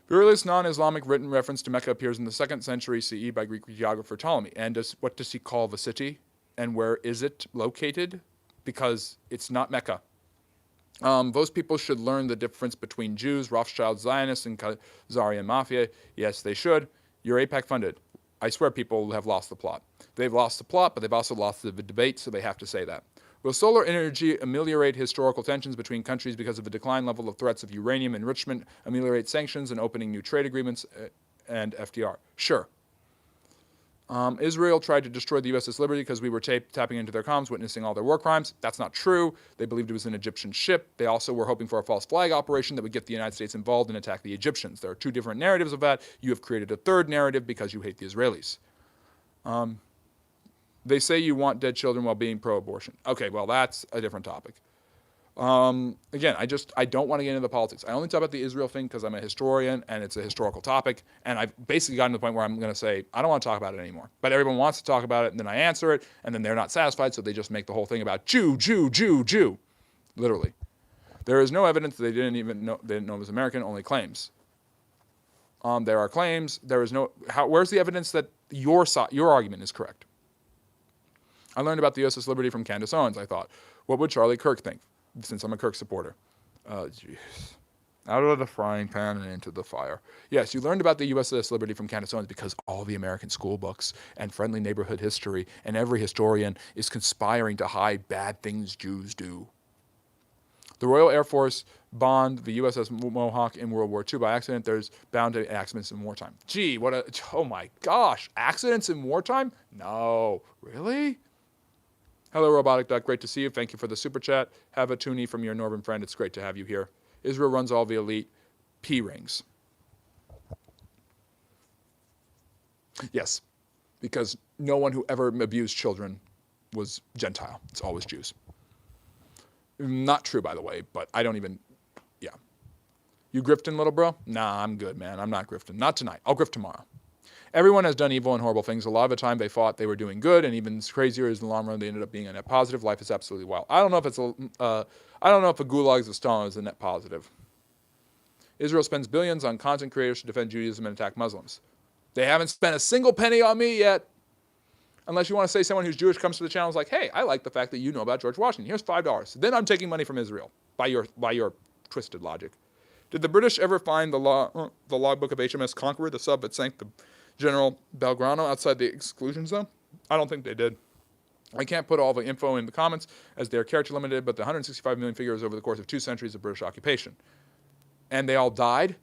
The earliest non-Islamic written reference to Mecca appears in the 2nd century CE by Greek geographer Ptolemy. And what does he call the city? And where is it located? Because it's not Mecca. Those people should learn the difference between Jews, Rothschild, Zionists, and Khazarian Mafia. Yes, they should. You're AIPAC funded. I swear people have lost the plot. They've lost the plot, but they've also lost the debate, so they have to say that. Will solar energy ameliorate historical tensions between countries because of the decline level of threats of uranium enrichment, ameliorate sanctions, and opening new trade agreements, and FDR? Sure. Israel tried to destroy the USS Liberty because we were tapping into their comms, witnessing all their war crimes. That's not true. They believed it was an Egyptian ship. They also were hoping for a false flag operation that would get the United States involved and attack the Egyptians. There are two different narratives of that. You have created a third narrative because you hate the Israelis. They say you want dead children while being pro-abortion. Okay, well, that's a different topic. Again, I don't want to get into the politics. I only talk about the Israel thing because I'm a historian and it's a historical topic. And I've basically gotten to the point where I'm going to say, I don't want to talk about it anymore. But everyone wants to talk about it, and then I answer it, and then they're not satisfied, so they just make the whole thing about Jew, Jew, Jew, Jew. Literally. There is no evidence that they didn't know it was American, only claims. There are claims. There is no, where's the evidence that your argument is correct? I learned about the USS Liberty from Candace Owens, I thought. What would Charlie Kirk think? Since I'm a Kirk supporter. Jeez. Out of the frying pan and into the fire. Yes, you learned about the USS Liberty from Candace Owens because all the American school books and friendly neighborhood history and every historian is conspiring to hide bad things Jews do. The Royal Air Force bombed the USS Mohawk in World War II by accident. There's bound to be accidents in wartime. Gee, oh my gosh, accidents in wartime? No, really? Hello, Robotic Duck. Great to see you. Thank you for the super chat. Have a toonie from your Northern friend. It's great to have you here. Israel runs all the elite P-rings. Yes, because no one who ever abused children was Gentile. It's always Jews. Not true, by the way, but I don't even, yeah. You grifting, little bro? Nah, I'm good, man. I'm not grifting. Not tonight. I'll grift tomorrow. Everyone has done evil and horrible things. A lot of the time they thought they were doing good, and even crazier is in the long run they ended up being a net positive. Life is absolutely wild. I don't know if a gulag of Stalin is a net positive. Israel spends billions on content creators to defend Judaism and attack Muslims. They haven't spent a single penny on me yet. Unless you want to say someone who's Jewish comes to the channel and is like, hey, I like the fact that you know about George Washington. Here's $5. Then I'm taking money from Israel by your twisted logic. Did the British ever find the logbook of HMS Conqueror, the sub that sank the General Belgrano outside the exclusion zone? I don't think they did. I can't put all the info in the comments as they're character limited, but the 165 million figures over the course of 2 centuries of British occupation. And they all died?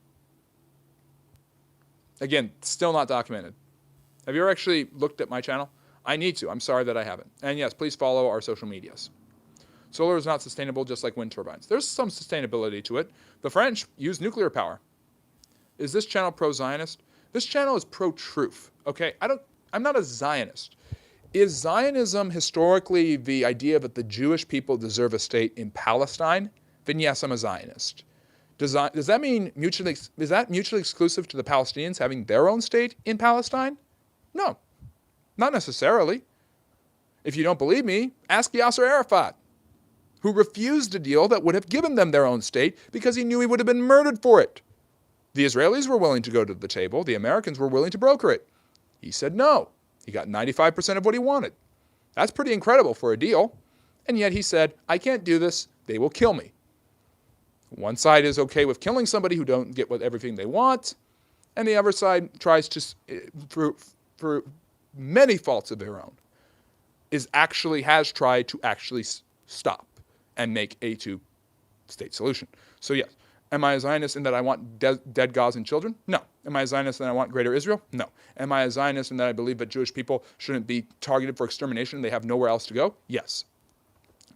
Again, still not documented. Have you ever actually looked at my channel? I need to. I'm sorry that I haven't. And yes, please follow our social medias. Solar is not sustainable just like wind turbines. There's some sustainability to it. The French use nuclear power. Is this channel pro-Zionist? This channel is pro-truth, okay? I'm not a Zionist. Is Zionism historically the idea that the Jewish people deserve a state in Palestine? Then yes, I'm a Zionist. Does that mean is that mutually exclusive to the Palestinians having their own state in Palestine? No, not necessarily. If you don't believe me, ask Yasser Arafat, who refused a deal that would have given them their own state because he knew he would have been murdered for it. The Israelis were willing to go to the table. The Americans were willing to broker it. He said no. He got 95% of what he wanted. That's pretty incredible for a deal. And yet he said, I can't do this. They will kill me. One side is okay with killing somebody who don't get everything they want, and the other side tries to, for many faults of their own, has tried to actually stop and make a two-state solution. So yes, am I a Zionist in that I want dead Gazan children? No. Am I a Zionist in that I want greater Israel? No. Am I a Zionist in that I believe that Jewish people shouldn't be targeted for extermination and they have nowhere else to go? Yes.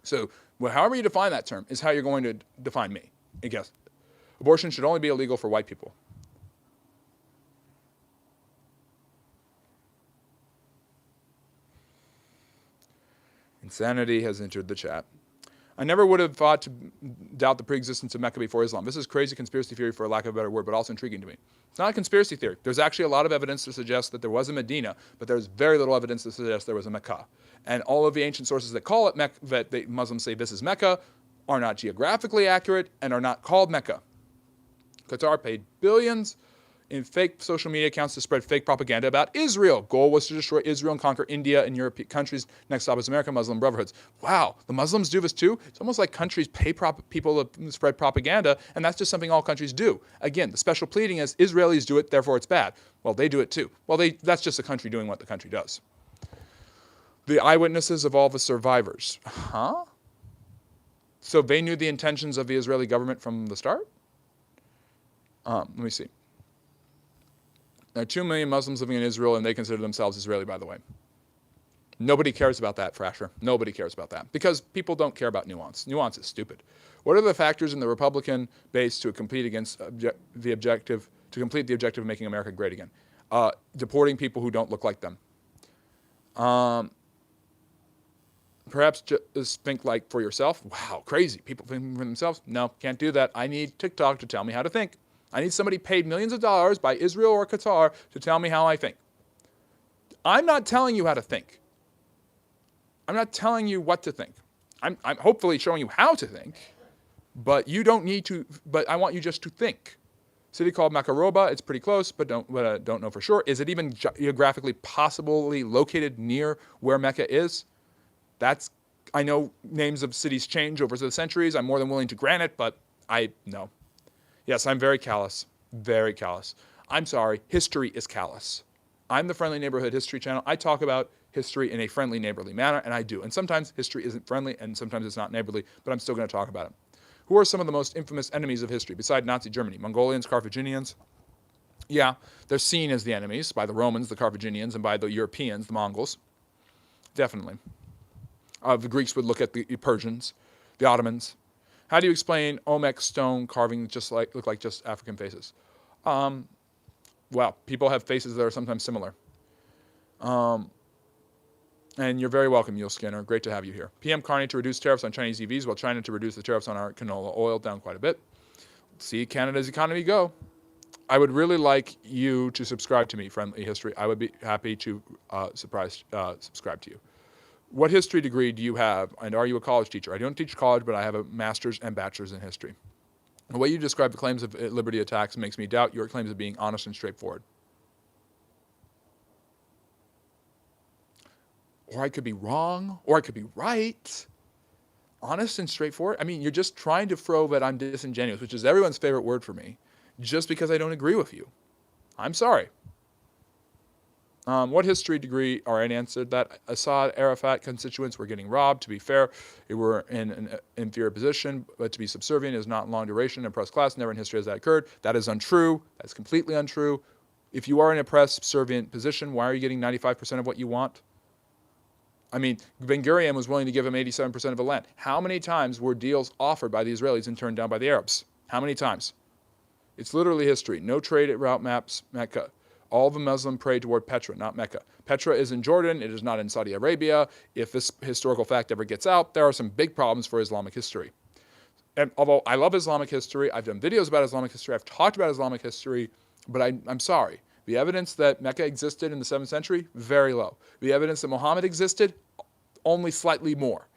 So however you define that term is how you're going to define me, I guess. Abortion should only be illegal for white people. Insanity has entered the chat. I never would have thought to doubt the preexistence of Mecca before Islam. This is crazy conspiracy theory for lack of a better word, but also intriguing to me. It's not a conspiracy theory. There's actually a lot of evidence to suggest that there was a Medina, but there's very little evidence to suggest there was a Mecca. And all of the ancient sources that call it Mecca, that the Muslims say this is Mecca, are not geographically accurate and are not called Mecca. Qatar paid billions in fake social media accounts to spread fake propaganda about Israel. Goal was to destroy Israel and conquer India and European countries. Next stop is America, Muslim brotherhoods. Wow, the Muslims do this too? It's almost like countries pay people to spread propaganda, and that's just something all countries do. Again, the special pleading is Israelis do it, therefore it's bad. Well, they do it too. Well, that's just the country doing what the country does. The eyewitnesses of all the survivors. Huh? So they knew the intentions of the Israeli government from the start? Let me see. There are 2 million Muslims living in Israel, and they consider themselves Israeli, by the way. Nobody cares about that, Frasher. Nobody cares about that. Because people don't care about nuance. Nuance is stupid. What are the factors in the Republican base to compete against the objective of making America great again? Deporting people who don't look like them. Perhaps just think like for yourself. Wow, crazy. People thinking for themselves? No, can't do that. I need TikTok to tell me how to think. I need somebody paid millions of dollars by Israel or Qatar to tell me how I think. I'm not telling you how to think. I'm not telling you what to think. I'm hopefully showing you how to think, but you don't need to, but I want you just to think. City called Makaroba, it's pretty close, but don't know for sure. Is it even geographically possibly located near where Mecca is? I know names of cities change over the centuries. I'm more than willing to grant it, but no. Yes, I'm very callous. Very callous. I'm sorry, history is callous. I'm the Friendly Neighborhood History Channel. I talk about history in a friendly, neighborly manner, and I do. And sometimes history isn't friendly, and sometimes it's not neighborly, but I'm still going to talk about it. Who are some of the most infamous enemies of history besides Nazi Germany? Mongolians, Carthaginians? Yeah, they're seen as the enemies by the Romans, the Carthaginians, and by the Europeans, the Mongols. Definitely. The Greeks would look at the Persians, the Ottomans. How do you explain Olmec stone carving look like just African faces? Well, people have faces that are sometimes similar. And you're very welcome, Yul Skinner. Great to have you here. PM Carney to reduce tariffs on Chinese EVs while China to reduce the tariffs on our canola oil down quite a bit. See Canada's economy go. I would really like you to subscribe to me, Friendly History. I would be happy to subscribe to you. What history degree do you have, and are you a college teacher? I don't teach college, but I have a master's and bachelor's in history. The way you describe the claims of liberty attacks makes me doubt your claims of being honest and straightforward. Or I could be wrong, or I could be right. Honest and straightforward? I mean, you're just trying to throw that I'm disingenuous, which is everyone's favorite word for me, just because I don't agree with you. I'm sorry. What history degree already answered that? Assad, Arafat constituents were getting robbed. To be fair, they were in an inferior position, but to be subservient is not long duration. Oppressed class, never in history has that occurred. That is untrue. That's completely untrue. If you are in an oppressed, subservient position, why are you getting 95% of what you want? I mean, Ben Gurion was willing to give him 87% of the land. How many times were deals offered by the Israelis and turned down by the Arabs? How many times? It's literally history. No trade at route maps, Mecca. All the Muslim prayed toward Petra, not Mecca. Petra is in Jordan. It is not in Saudi Arabia. If this historical fact ever gets out, there are some big problems for Islamic history. And although I love Islamic history, I've done videos about Islamic history, I've talked about Islamic history, but I'm sorry. The evidence that Mecca existed in the 7th century, very low. The evidence that Muhammad existed, only slightly more.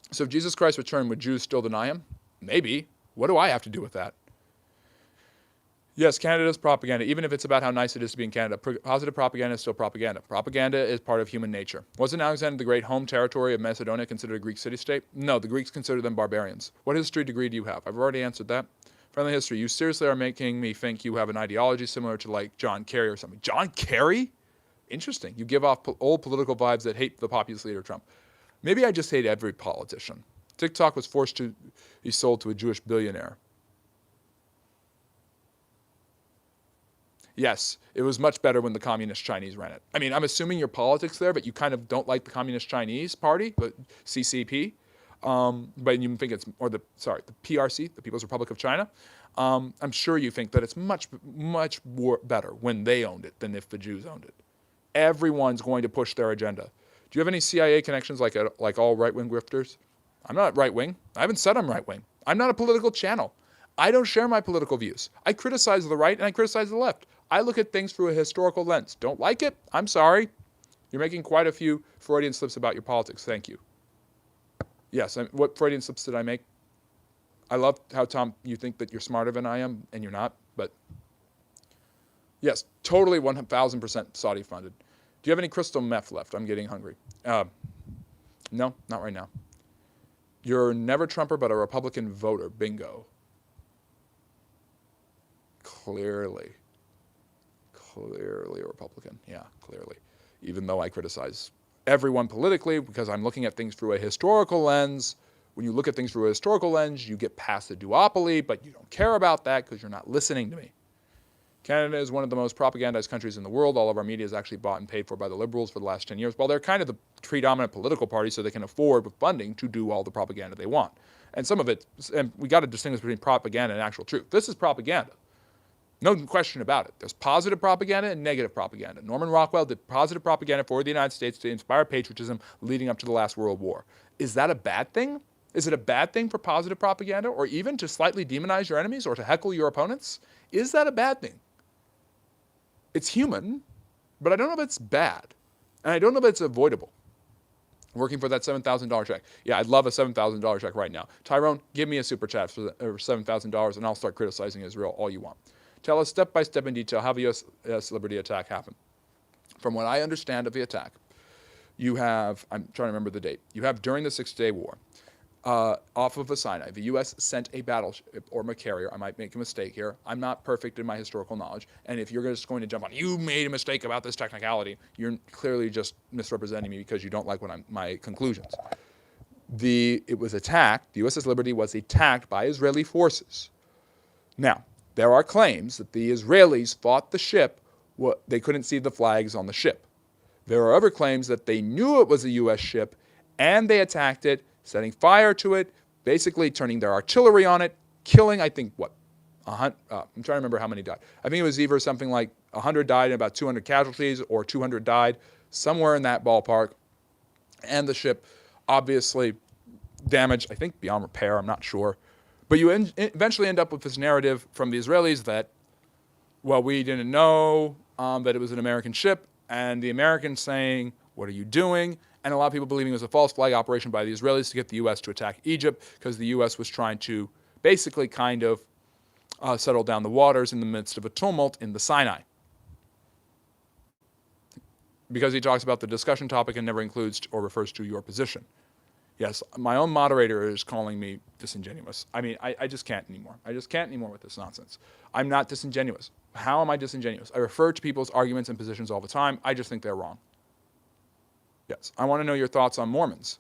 So if Jesus Christ returned, would Jews still deny him? Maybe. What do I have to do with that? Yes, Canada's propaganda, even if it's about how nice it is to be in Canada. Positive propaganda is still propaganda. Propaganda is part of human nature. Wasn't Alexander the Great home territory of Macedonia considered a Greek city-state? No, the Greeks considered them barbarians. What history degree do you have? I've already answered that. Friendly history, you seriously are making me think you have an ideology similar to like John Kerry or something. John Kerry? Interesting. You give off old political vibes that hate the populist leader Trump. Maybe I just hate every politician. TikTok was forced to be sold to a Jewish billionaire. Yes, it was much better when the Communist Chinese ran it. I mean, I'm assuming your politics there, but you kind of don't like the Communist Chinese Party, but CCP. But you think it's, the PRC, the People's Republic of China. I'm sure you think that it's much better when they owned it than if the Jews owned it. Everyone's going to push their agenda. Do you have any CIA connections like all right-wing grifters? I'm not right-wing. I haven't said I'm right-wing. I'm not a political channel. I don't share my political views. I criticize the right and I criticize the left. I look at things through a historical lens. Don't like it? I'm sorry. You're making quite a few Freudian slips about your politics. Thank you. Yes, what Freudian slips did I make? I love how, Tom, you think that you're smarter than I am, and you're not, but Yes, totally 1,000% Saudi funded. Do you have any crystal meth left? I'm getting hungry. No, not right now. You're never Trumper, but a Republican voter. Bingo. Clearly a Republican. Yeah, clearly. Even though I criticize everyone politically because I'm looking at things through a historical lens. When you look at things through a historical lens, you get past the duopoly, but you don't care about that because you're not listening to me. Canada is one of the most propagandized countries in the world. All of our media is actually bought and paid for by the Liberals for the last 10 years. Well, they're kind of the predominant political party, so they can afford with funding to do all the propaganda they want. And some of it, and we got to distinguish between propaganda and actual truth. This is propaganda. No question about it. There's positive propaganda and negative propaganda. Norman Rockwell did positive propaganda for the United States to inspire patriotism leading up to the last World War. Is that a bad thing? Is it a bad thing for positive propaganda or even to slightly demonize your enemies or to heckle your opponents? Is that a bad thing? It's human, but I don't know if it's bad. And I don't know if it's avoidable. Working for that $7,000 check. Yeah, I'd love a $7,000 check right now. Tyrone, give me a super chat for $7,000 and I'll start criticizing Israel all you want. Tell us step by step in detail how the U.S. Liberty attack happened. From what I understand of the attack, you have, I'm trying to remember the date, you have during the Six-Day War, off of the Sinai, the U.S. sent a battleship or a carrier. I might make a mistake here. I'm not perfect in my historical knowledge. And if you're just going to jump on, you made a mistake about this technicality, you're clearly just misrepresenting me because you don't like my conclusions. It was attacked, the USS Liberty was attacked by Israeli forces. Now, there are claims that the Israelis fought the ship, they couldn't see the flags on the ship. There are other claims that they knew it was a U.S. ship and they attacked it, setting fire to it, basically turning their artillery on it, killing, I think, I'm trying to remember how many died. I think it was either something like 100 died and about 200 casualties or 200 died, somewhere in that ballpark. And the ship obviously damaged, I think beyond repair, I'm not sure. But you eventually end up with this narrative from the Israelis that, well, we didn't know that it was an American ship, and the Americans saying, what are you doing? And a lot of people believing it was a false flag operation by the Israelis to get the U.S. to attack Egypt because the U.S. was trying to basically kind of settle down the waters in the midst of a tumult in the Sinai. Because he talks about the discussion topic and never includes or refers to your position. Yes, my own moderator is calling me disingenuous. I mean, I just can't anymore. I just can't anymore with this nonsense. I'm not disingenuous. How am I disingenuous? I refer to people's arguments and positions all the time. I just think they're wrong. Yes, I want to know your thoughts on Mormons.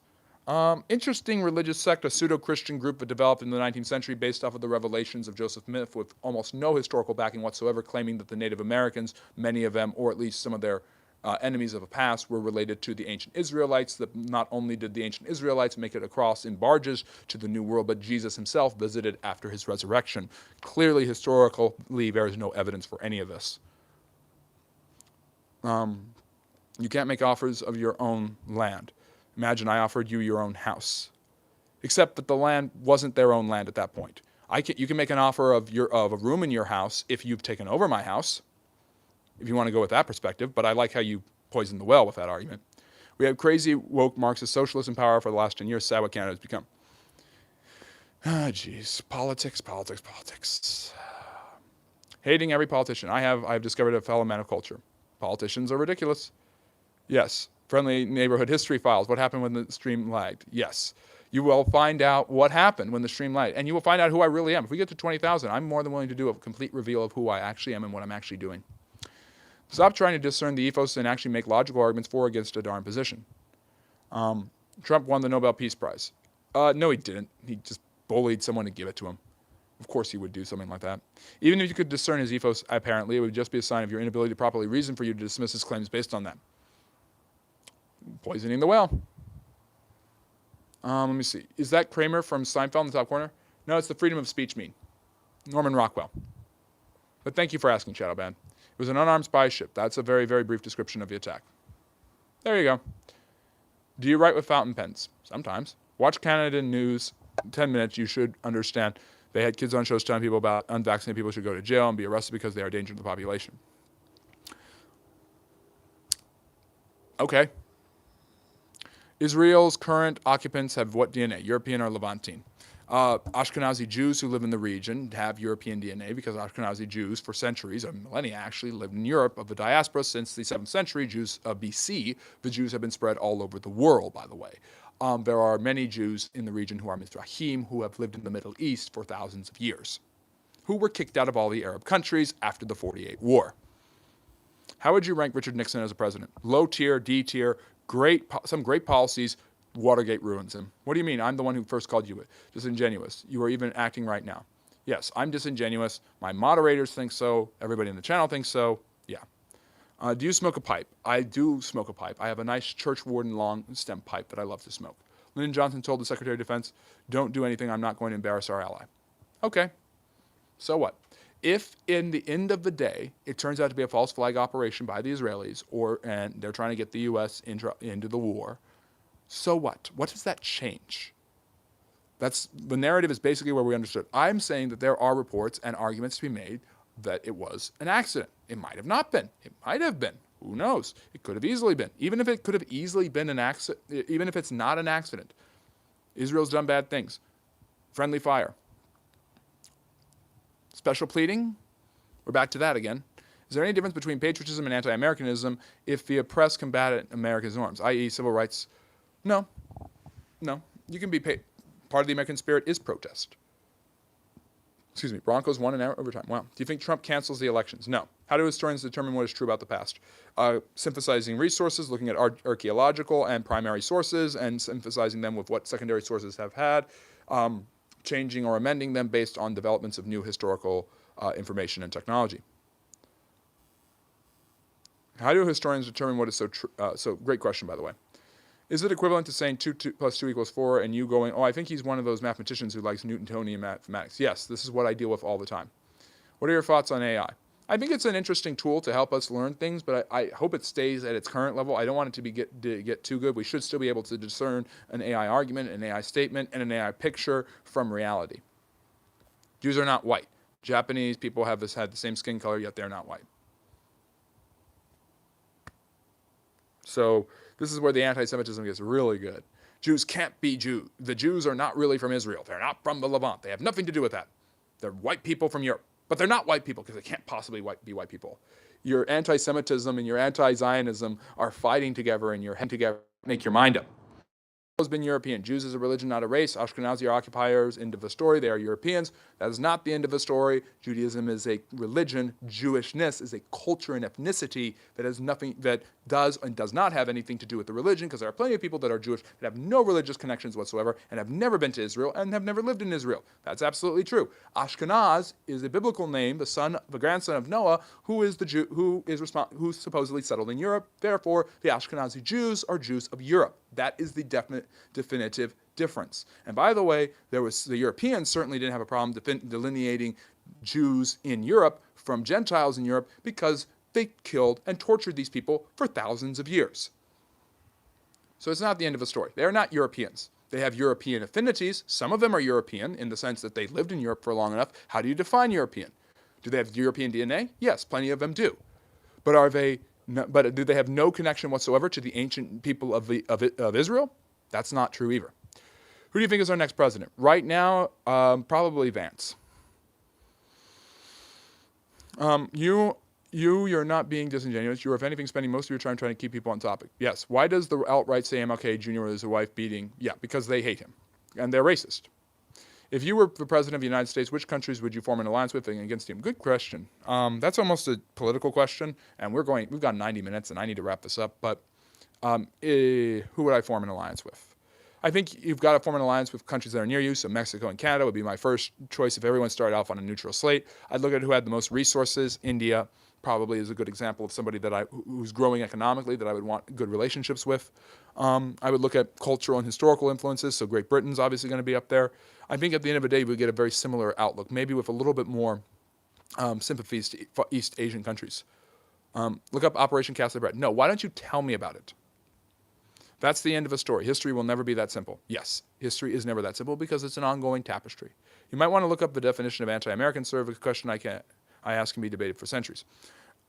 Interesting religious sect, a pseudo-Christian group that developed in the 19th century based off of the revelations of Joseph Smith with almost no historical backing whatsoever, claiming that the Native Americans, many of them, or at least some of their enemies of the past, were related to the ancient Israelites. That not only did the ancient Israelites make it across in barges to the New World, but Jesus himself visited after his resurrection. Clearly, historically, there is no evidence for any of this. You can't make offers of your own land. Imagine I offered you your own house, except that the land wasn't their own land at that point. You can make an offer of a room in your house if you've taken over my house, if you want to go with that perspective, but I like how you poisoned the well with that argument. We have crazy woke Marxist socialists in power for the last 10 years. Sad what Canada has become. Geez. Politics. Hating every politician. I've discovered a fellow man of culture. Politicians are ridiculous. Yes. Friendly neighborhood history files. What happened when the stream lagged? Yes. You will find out what happened when the stream lagged, and you will find out who I really am. If we get to 20,000, I'm more than willing to do a complete reveal of who I actually am and what I'm actually doing. Stop trying to discern the ethos and actually make logical arguments for or against a darn position. Trump won the Nobel Peace Prize. No, he didn't. He just bullied someone to give it to him. Of course he would do something like that. Even if you could discern his ethos, apparently, it would just be a sign of your inability to properly reason for you to dismiss his claims based on that. Poisoning the well. Let me see. Is that Kramer from Seinfeld in the top corner? No, it's the freedom of speech meme. Norman Rockwell. But thank you for asking, Shadowban. It was an unarmed spy ship. That's a very, very brief description of the attack. There you go. Do you write with fountain pens? Sometimes. Watch Canada News. 10 minutes, you should understand. They had kids on shows telling people about unvaccinated people should go to jail and be arrested because they are a danger to the population. Okay. Israel's current occupants have what DNA? European or Levantine? Ashkenazi Jews who live in the region have European DNA because Ashkenazi Jews for centuries, or millennia actually, lived in Europe of the diaspora since the 7th century, Jews BC. The Jews have been spread all over the world, by the way. There are many Jews in the region who are Mizrahim who have lived in the Middle East for thousands of years, who were kicked out of all the Arab countries after the 48 War. How would you rank Richard Nixon as a president? Low tier, D tier, some great policies. Watergate ruins him. What do you mean? I'm the one who first called you disingenuous. You are even acting right now. Yes, I'm disingenuous. My moderators think so. Everybody in the channel thinks so. Yeah. Do you smoke a pipe? I do smoke a pipe. I have a nice church warden long stem pipe that I love to smoke. Lyndon Johnson told the Secretary of Defense, don't do anything. I'm not going to embarrass our ally. Okay. So what? If in the end of the day, it turns out to be a false flag operation by the Israelis, and they're trying to get the U.S. into the war, so what? What does that change? The narrative is basically where we understood. I'm saying that there are reports and arguments to be made that it was an accident. It might have not been. It might have been. Who knows? It could have easily been. Even if it could have easily been an accident, even if it's not an accident, Israel's done bad things. Friendly fire. Special pleading? We're back to that again. Is there any difference between patriotism and anti-Americanism if the oppressed combat America's norms, i.e. civil rights? No. You can be part of the American spirit is protest. Excuse me. Broncos won in overtime. Wow. Do you think Trump cancels the elections? No. How do historians determine what is true about the past? Synthesizing resources, looking at archaeological and primary sources, and synthesizing them with what secondary sources have had, changing or amending them based on developments of new historical information and technology. How do historians determine what is so true? So great question, by the way. Is it equivalent to saying 2 plus 2 equals 4 and you going, oh, I think he's one of those mathematicians who likes Newtonian mathematics? Yes, this is what I deal with all the time. What are your thoughts on AI? I think it's an interesting tool to help us learn things, but I hope it stays at its current level. I don't want it to get too good. We should still be able to discern an AI argument, an AI statement, and an AI picture from reality. Jews are not white. Japanese people have had the same skin color, yet they're not white. So this is where the anti-Semitism gets really good. Jews can't be Jews. The Jews are not really from Israel. They're not from the Levant. They have nothing to do with that. They're white people from Europe. But they're not white people because they can't possibly be white people. Your anti-Semitism and your anti-Zionism are fighting together and you're heading together. Make your mind up. Has been European. Jews is a religion, not a race. Ashkenazi are occupiers. End of the story. They are Europeans. That is not the end of the story. Judaism is a religion. Jewishness is a culture and ethnicity that has nothing, that does and does not have anything to do with the religion, because there are plenty of people that are Jewish that have no religious connections whatsoever and have never been to Israel and have never lived in Israel. That's absolutely true. Ashkenaz is a biblical name, the grandson of Noah, who is the Jew who's supposedly settled in Europe. Therefore, the Ashkenazi Jews are Jews of Europe. That is the definitive difference. And by the way, the Europeans certainly didn't have a problem delineating Jews in Europe from Gentiles in Europe because they killed and tortured these people for thousands of years. So it's not the end of the story. They are not Europeans. They have European affinities. Some of them are European in the sense that they lived in Europe for long enough. How do you define European? Do they have European DNA? Yes, plenty of them do. But do they have no connection whatsoever to the ancient people of Israel? That's not true either. Who do you think is our next president? Right now, probably Vance. You're not being disingenuous. You're, if anything, spending most of your time trying to keep people on topic. Yes. Why does the alt-right say MLK Jr. is a wife beating? Yeah, because they hate him. And they're racist. If you were the president of the United States, which countries would you form an alliance with against him? Good question. That's almost a political question, and we've got 90 minutes, and I need to wrap this up. But who would I form an alliance with? I think you've got to form an alliance with countries that are near you. So Mexico and Canada would be my first choice if everyone started off on a neutral slate. I'd look at who had the most resources. India probably is a good example of somebody who's growing economically that I would want good relationships with. I would look at cultural and historical influences. So Great Britain's obviously going to be up there. I think at the end of the day, we get a very similar outlook, maybe with a little bit more sympathies to East Asian countries. Look up Operation Cast Bread. No, why don't you tell me about it? That's the end of a story. History will never be that simple. Yes, history is never that simple because it's an ongoing tapestry. You might want to look up the definition of anti-American, sort of a question I ask can be debated for centuries.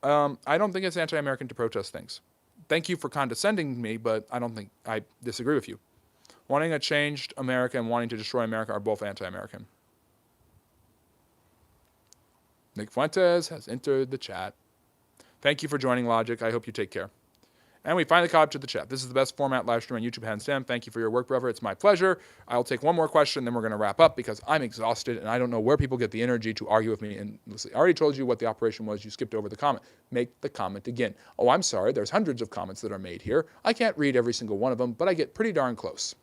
I don't think it's anti-American to protest things. Thank you for condescending me, but I disagree with you. Wanting a changed America and wanting to destroy America are both anti-American. Nick Fuentes has entered the chat. Thank you for joining Logic. I hope you take care. And we finally caught up to the chat. This is the best format live stream on YouTube, hands down. Thank you for your work, brother. It's my pleasure. I'll take one more question, then we're going to wrap up because I'm exhausted and I don't know where people get the energy to argue with me. And listen, I already told you what the operation was. You skipped over the comment. Make the comment again. Oh, I'm sorry. There's hundreds of comments that are made here. I can't read every single one of them, but I get pretty darn close.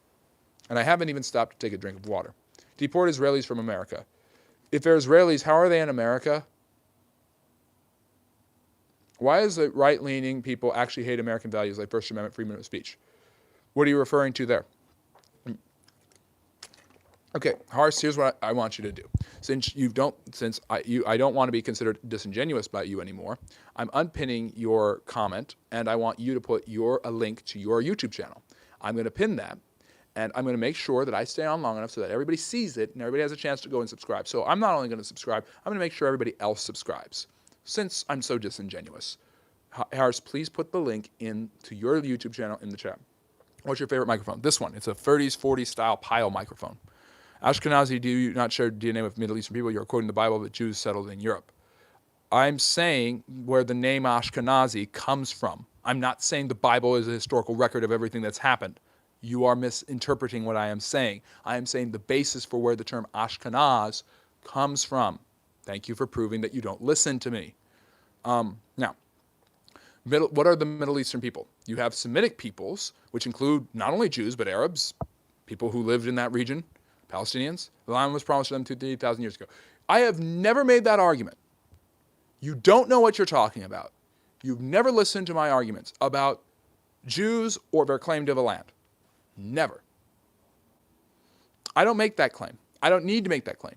And I haven't even stopped to take a drink of water. Deport Israelis from America. If they're Israelis, how are they in America? Why is the right-leaning people actually hate American values like First Amendment freedom of speech? What are you referring to there? Okay, Hars, here's what I want you to do. Since I don't want to be considered disingenuous about you anymore, I'm unpinning your comment, and I want you to put a link to your YouTube channel. I'm going to pin that, and I'm going to make sure that I stay on long enough so that everybody sees it and everybody has a chance to go and subscribe. So I'm not only going to subscribe, I'm going to make sure everybody else subscribes. Since I'm so disingenuous. Harris, please put the link into your YouTube channel in the chat. What's your favorite microphone? This one. It's a 30s, 40s style pile microphone. Ashkenazi, do you not share DNA with Middle Eastern people? You're quoting the Bible that Jews settled in Europe. I'm saying where the name Ashkenazi comes from. I'm not saying the Bible is a historical record of everything that's happened. You are misinterpreting what I am saying. I am saying the basis for where the term Ashkenaz comes from. Thank you for proving that you don't listen to me. Now, what are the Middle Eastern people? You have Semitic peoples, which include not only Jews, but Arabs, people who lived in that region, Palestinians. The land was promised to them 3,000 years ago. I have never made that argument. You don't know what you're talking about. You've never listened to my arguments about Jews or their claim to the land. Never. I don't make that claim. I don't need to make that claim.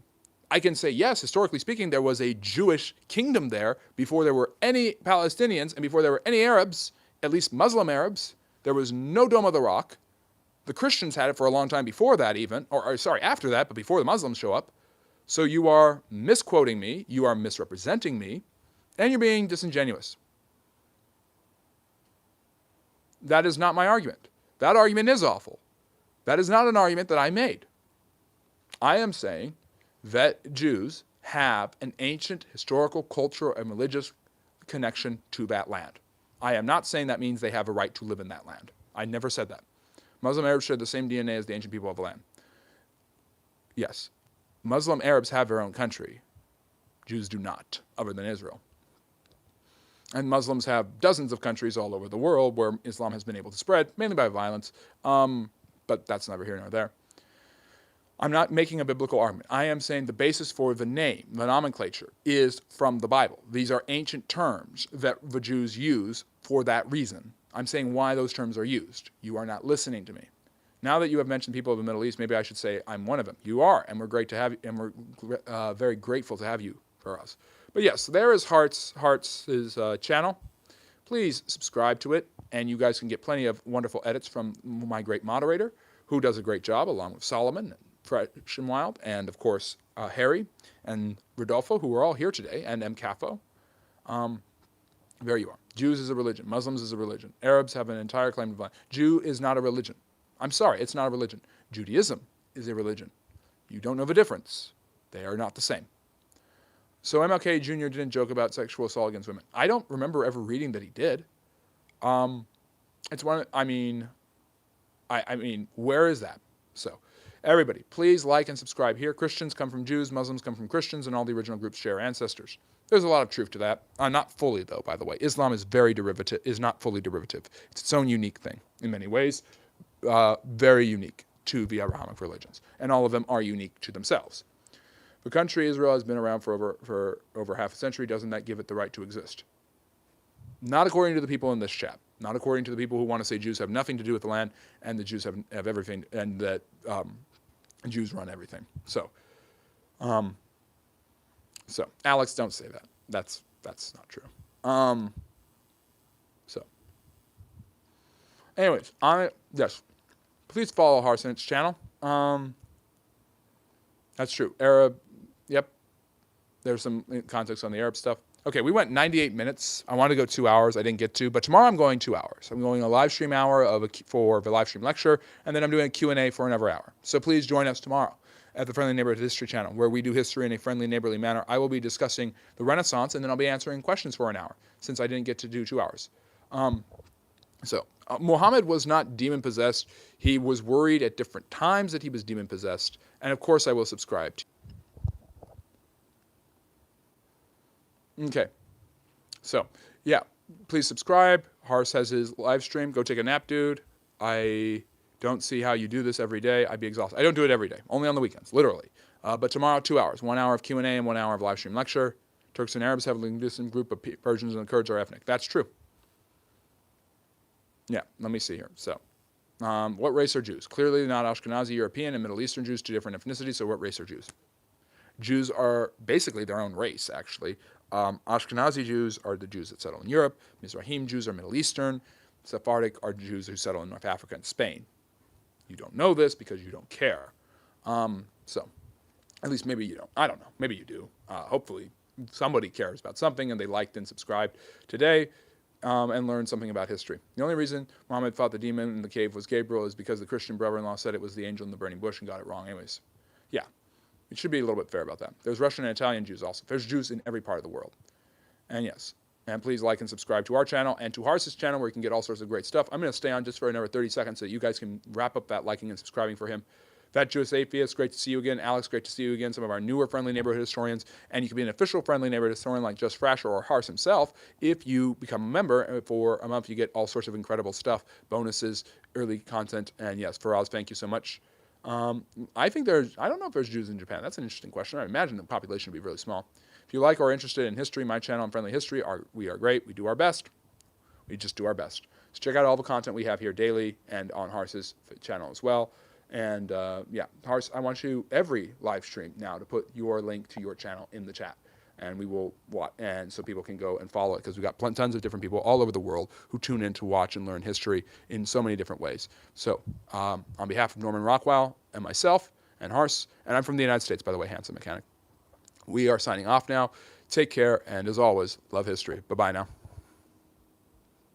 I can say, yes, historically speaking, there was a Jewish kingdom there before there were any Palestinians and before there were any Arabs, at least Muslim Arabs. There was no Dome of the Rock. The Christians had it for a long time before that even, or sorry, after that, but before the Muslims show up. So you are misquoting me, you are misrepresenting me, and you're being disingenuous. That is not my argument. That argument is awful. That is not an argument that I made. I am saying that Jews have an ancient historical, cultural, and religious connection to that land. I am not saying that means they have a right to live in that land. I never said that. Muslim Arabs share the same DNA as the ancient people of the land. Yes, Muslim Arabs have their own country. Jews do not, other than Israel. And Muslims have dozens of countries all over the world where Islam has been able to spread, mainly by violence, but that's neither here nor there. I'm not making a biblical argument. I am saying the basis for the name, the nomenclature, is from the Bible. These are ancient terms that the Jews use for that reason. I'm saying why those terms are used. You are not listening to me. Now that you have mentioned people of the Middle East, maybe I should say I'm one of them. You are, and we're great to have you, and we're very grateful to have you for us. But yes, there is Hearts' channel. Please subscribe to it, and you guys can get plenty of wonderful edits from my great moderator, who does a great job, along with Solomon, Fresh and Wild, and of course Harry and Rodolfo, who are all here today, and M. Cafo. There you are. Jews is a religion. Muslims is a religion. Arabs have an entire claim to land. Jew is not a religion. I'm sorry, it's not a religion. Judaism is a religion. You don't know the difference. They are not the same. So MLK Jr. didn't joke about sexual assault against women. I don't remember ever reading that he did. It's one. I mean, where is that? So, everybody, please like and subscribe here. Christians come from Jews, Muslims come from Christians, and all the original groups share ancestors. There's a lot of truth to that. Not fully, though, by the way. Islam is not fully derivative. It's its own unique thing in many ways, very unique to the Abrahamic religions, and all of them are unique to themselves. The country Israel has been around for over half a century. Doesn't that give it the right to exist? Not according to the people in this chat. Not according to the people who want to say Jews have nothing to do with the land and the Jews have everything, and that Jews run everything. So Alex, don't say that. That's not true. Anyways, yes, please follow Harsin's channel. That's true. Arab, yep. There's some context on the Arab stuff. Okay, we went 98 minutes. I wanted to go 2 hours. I didn't get to, but tomorrow I'm going 2 hours. I'm going a live stream hour for the live stream lecture, and then I'm doing a Q&A for another hour. So please join us tomorrow at the Friendly Neighborhood History channel, where we do history in a friendly, neighborly manner. I will be discussing the Renaissance, and then I'll be answering questions for an hour, since I didn't get to do 2 hours. Muhammad was not demon-possessed. He was worried at different times that he was demon-possessed, and of course I will subscribe to. Okay, so yeah, please subscribe. Hars has his live stream. Go take a nap, dude. I don't see how you do this every day. I'd be exhausted. I don't do it every day, only on the weekends, literally. But tomorrow, 2 hours, 1 hour of Q&A and 1 hour of live stream lecture. Turks and Arabs have a linguistic group of Persians and the Kurds are ethnic. That's true. Yeah, let me see here. So, what race are Jews? Clearly not Ashkenazi, European, and Middle Eastern Jews, two different ethnicities. So what race are Jews? Jews are basically their own race, actually. Ashkenazi Jews are the Jews that settle in Europe. Mizrahim Jews are Middle Eastern. Sephardic are Jews who settle in North Africa and Spain. You don't know this because you don't care. So, at least maybe you don't. I don't know. Maybe you do. Hopefully, somebody cares about something and they liked and subscribed today and learned something about history. The only reason Muhammad fought the demon in the cave was Gabriel is because the Christian brother-in-law said it was the angel in the burning bush and got it wrong anyways. Yeah. It should be a little bit fair about that. There's Russian and Italian Jews also. There's Jews in every part of the world. And yes, and please like and subscribe to our channel and to Hars's channel where you can get all sorts of great stuff. I'm going to stay on just for another 30 seconds so that you guys can wrap up that liking and subscribing for him. Fat Jewish Atheist, great to see you again. Alex, great to see you again. Some of our newer Friendly Neighborhood Historians. And you can be an official Friendly Neighborhood Historian like Just Frasher or Hars himself. If you become a member for a month, you get all sorts of incredible stuff, bonuses, early content. And yes, Faraz, thank you so much. I think I don't know if there's Jews in Japan. That's an interesting question. I imagine the population would be really small. If you like or are interested in history, my channel and Friendly History, we are great. We do our best. We just do our best. So check out all the content we have here daily and on Hars's channel as well. And yeah, Hars, I want you every live stream now to put your link to your channel in the chat. And we will watch, and so people can go and follow it because we've got tons of different people all over the world who tune in to watch and learn history in so many different ways. So on behalf of Norman Rockwell and myself and Hars, and I'm from the United States, by the way, Handsome Mechanic, we are signing off now. Take care, and as always, love history. Bye-bye now.